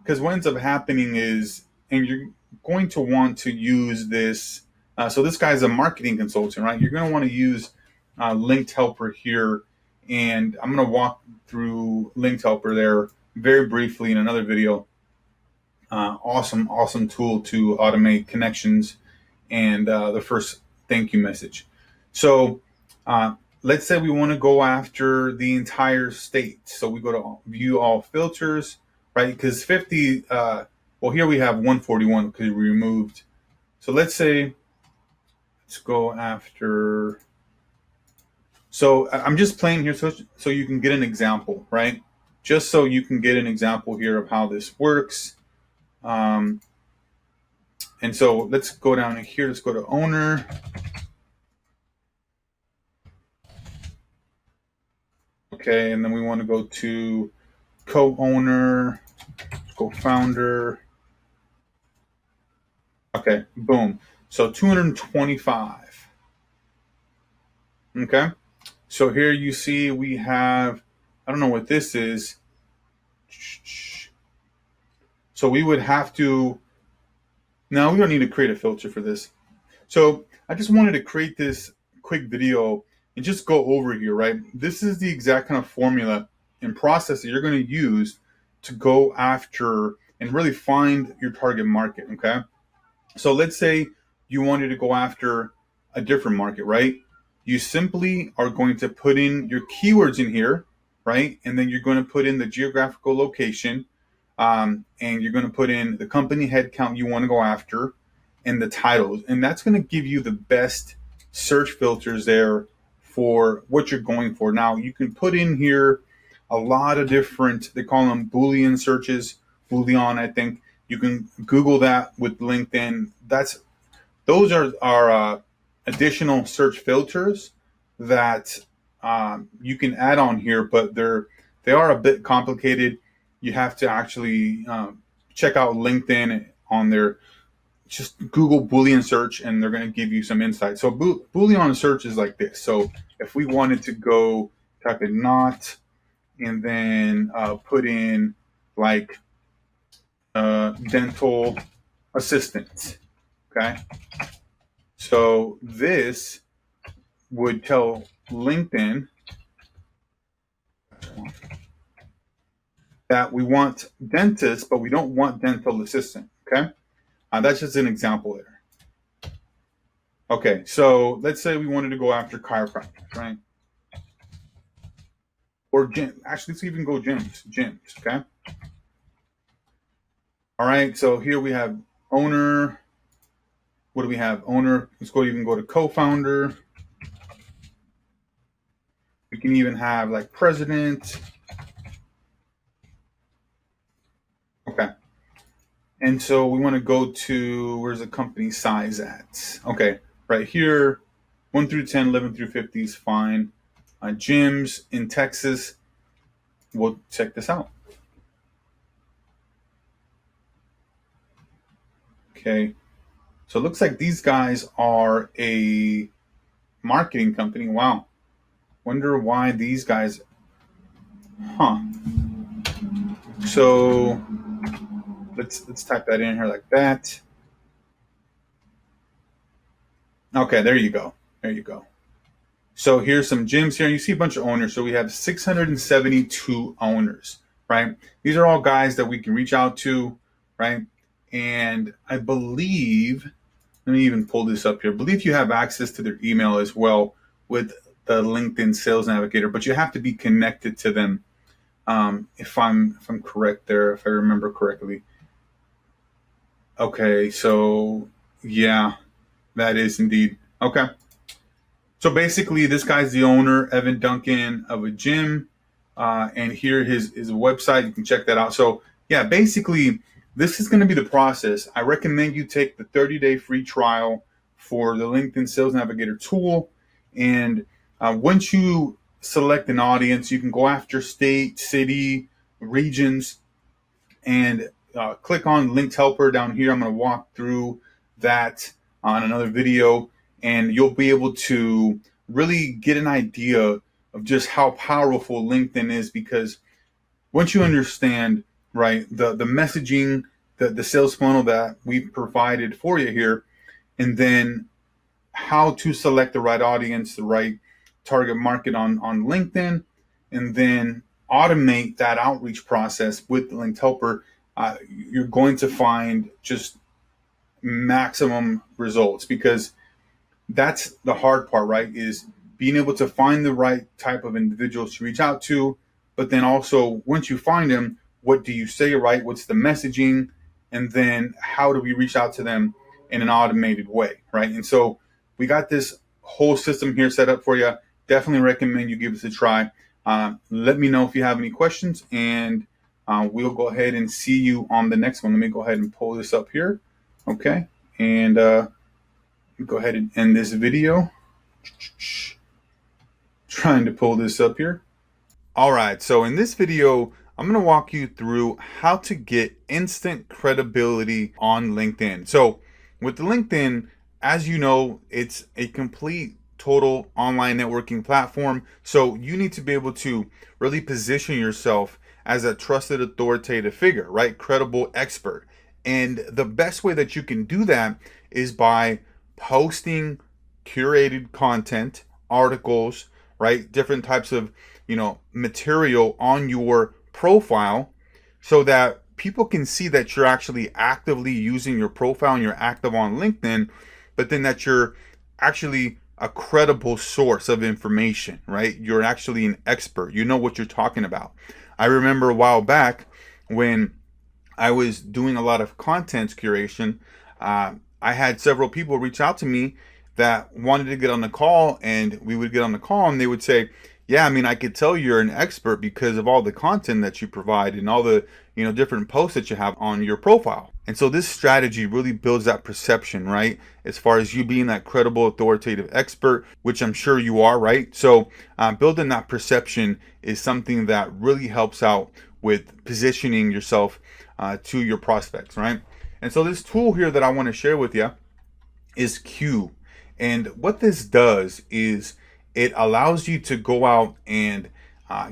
because what ends up happening is, and you're going to want to use this. So this guy's a marketing consultant, right? You're going to want to use Linked Helper here. And I'm going to walk through Linked Helper there very briefly in another video. Awesome tool to automate connections and the first thank you message. So let's say we want to go after the entire state. So we go to view all filters, right? Because 50, well, here we have 141 because we removed. So let's go after. So I'm just playing here so you can get an example, right? Just so you can get an example here of how this works. And so let's go down here. Let's go to owner. Okay, and then we want to go to co-owner, co-founder. Okay, boom. So 225. Okay. So here you see we have, I don't know what this is. So we would have to, now we don't need to create a filter for this. So I just wanted to create this quick video and just go over here, right? This is the exact kind of formula and process that you're going to use to go after and really find your target market, okay? So let's say you wanted to go after a different market, right? You simply are going to put in your keywords in here, right? And then you're going to put in the geographical location, and you're going to put in the company headcount you want to go after. and the titles. And that's going to give you the best search filters there for what you're going for. Now, you can put in here a lot of different, they call them Boolean searches, Boolean, I think. You can Google that with LinkedIn. Those are additional search filters that you can add on here, but they are a bit complicated. You have to actually check out LinkedIn on their, just Google Boolean search, and they're going to give you some insight. So Boolean search is like this. So if we wanted to go type in not, and then put in like dental assistant, okay? So this would tell LinkedIn that we want dentist, but we don't want dental assistant, okay? That's just an example there. Okay, so let's say we wanted to go after chiropractors, right? Or gym. Actually, let's even go gyms, okay? All right, so here we have owner. What do we have? Owner. Let's go to co-founder. We can even have like president. Okay. And so we want to go to, where's the company size at? Okay, right here, 1 through 10, 11 through 50 is fine. Gyms in Texas, we'll check this out. Okay, so it looks like these guys are a marketing company. Wow. Wonder why these guys, So let's type that in here like that. Okay, there you go. There you go. So here's some gyms here. You see a bunch of owners. So we have 672 owners, right? These are all guys that we can reach out to, right? And I believe, let me even pull this up here. I believe you have access to their email as well with the LinkedIn Sales Navigator, but you have to be connected to them. If I'm correct there, if I remember correctly. Okay, so yeah, that is indeed. Okay. So basically, this guy's the owner, Evan Duncan, of a gym. And here his website, you can check that out. So yeah, basically, this is going to be the process. I recommend you take the 30-day free trial for the LinkedIn Sales Navigator tool. And once you select an audience, you can go after state, city, regions, and click on Linked Helper down here. I'm going to walk through that on another video, and you'll be able to really get an idea of just how powerful LinkedIn is, because once you understand, right, the messaging, the sales funnel that we've provided for you here, and then how to select the right audience, the right target market on LinkedIn, and then automate that outreach process with the Linked Helper, you're going to find just maximum results, because that's the hard part, right? Is being able to find the right type of individuals to reach out to, but then also once you find them, what do you say, right? What's the messaging? And then how do we reach out to them in an automated way, right? And so we got this whole system here set up for you. Definitely recommend you give this a try. Let me know if you have any questions, and we'll go ahead and see you on the next one. Let me go ahead and pull this up here. Okay. And go ahead and end this video. Trying to pull this up here. All right. So in this video, I'm going to walk you through how to get instant credibility on LinkedIn. So with LinkedIn, as you know, it's a complete total online networking platform. So you need to be able to really position yourself as a trusted authoritative figure, right? Credible expert. And the best way that you can do that is by posting curated content, articles, right? Different types of, material on your profile, so that people can see that you're actually actively using your profile and you're active on LinkedIn, but then that you're actually a credible source of information, right? You're actually an expert. You know what you're talking about. I remember a while back when I was doing a lot of content curation, I I had several people reach out to me that wanted to get on the call, and we would get on the call and they would say, yeah, I mean, I could tell you're an expert because of all the content that you provide and all the, different posts that you have on your profile. And so this strategy really builds that perception, right? As far as you being that credible, authoritative expert, which I'm sure you are, right? So building that perception is something that really helps out with positioning yourself to your prospects, right? And so this tool here that I want to share with you is Quue. And what this does is it allows you to go out and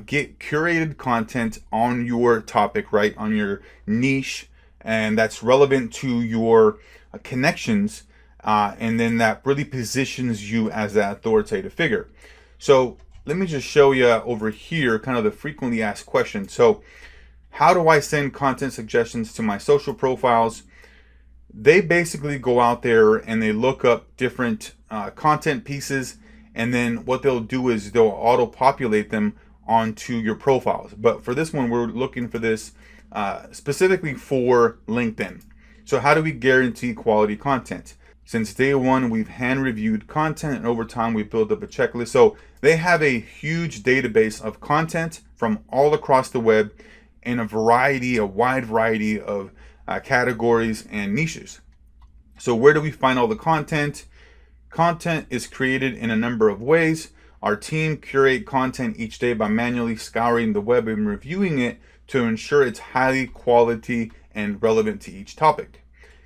get curated content on your topic, right? On your niche, and that's relevant to your connections. And then that really positions you as that authoritative figure. So let me just show you over here kind of the frequently asked questions. So how do I send content suggestions to my social profiles? They basically go out there and they look up different content pieces, and then what they'll do is they'll auto-populate them onto your profiles. But for this one, we're looking for this specifically for LinkedIn. So how do we guarantee quality content? Since day one, we've hand-reviewed content, and over time, we've built up a checklist. So they have a huge database of content from all across the web in a wide variety of categories and niches. So where do we find all the content? Content is created in a number of ways. Our team curate content each day by manually scouring the web and reviewing it to ensure it's highly quality and relevant to each topic.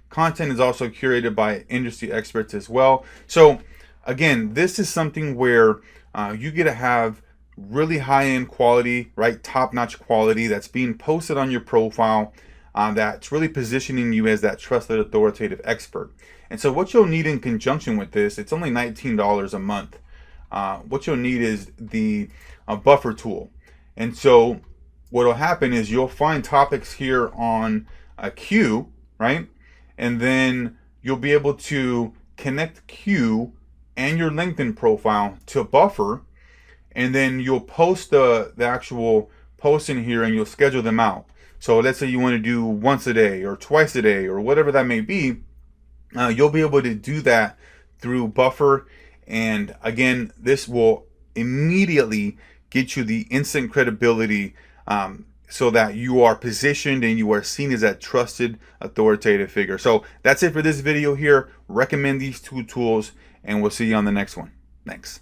Content is also curated by industry experts as well. So again, this is something where you get to have really high-end quality, right? Top-notch quality that's being posted on your profile, that's really positioning you as that trusted, authoritative expert. And so what you'll need in conjunction with this, it's only $19 a month. What you'll need is the buffer tool. And so what will happen is you'll find topics here on Quue, right? And then you'll be able to connect Quue and your LinkedIn profile to Buffer, and then you'll post the actual posts in here and you'll schedule them out. So let's say you want to do once a day or twice a day or whatever that may be. You'll be able to do that through Buffer. And again, this will immediately get you the instant credibility so that you are positioned and you are seen as that trusted, authoritative figure. So that's it for this video here. Recommend these two tools, and we'll see you on the next one. Thanks.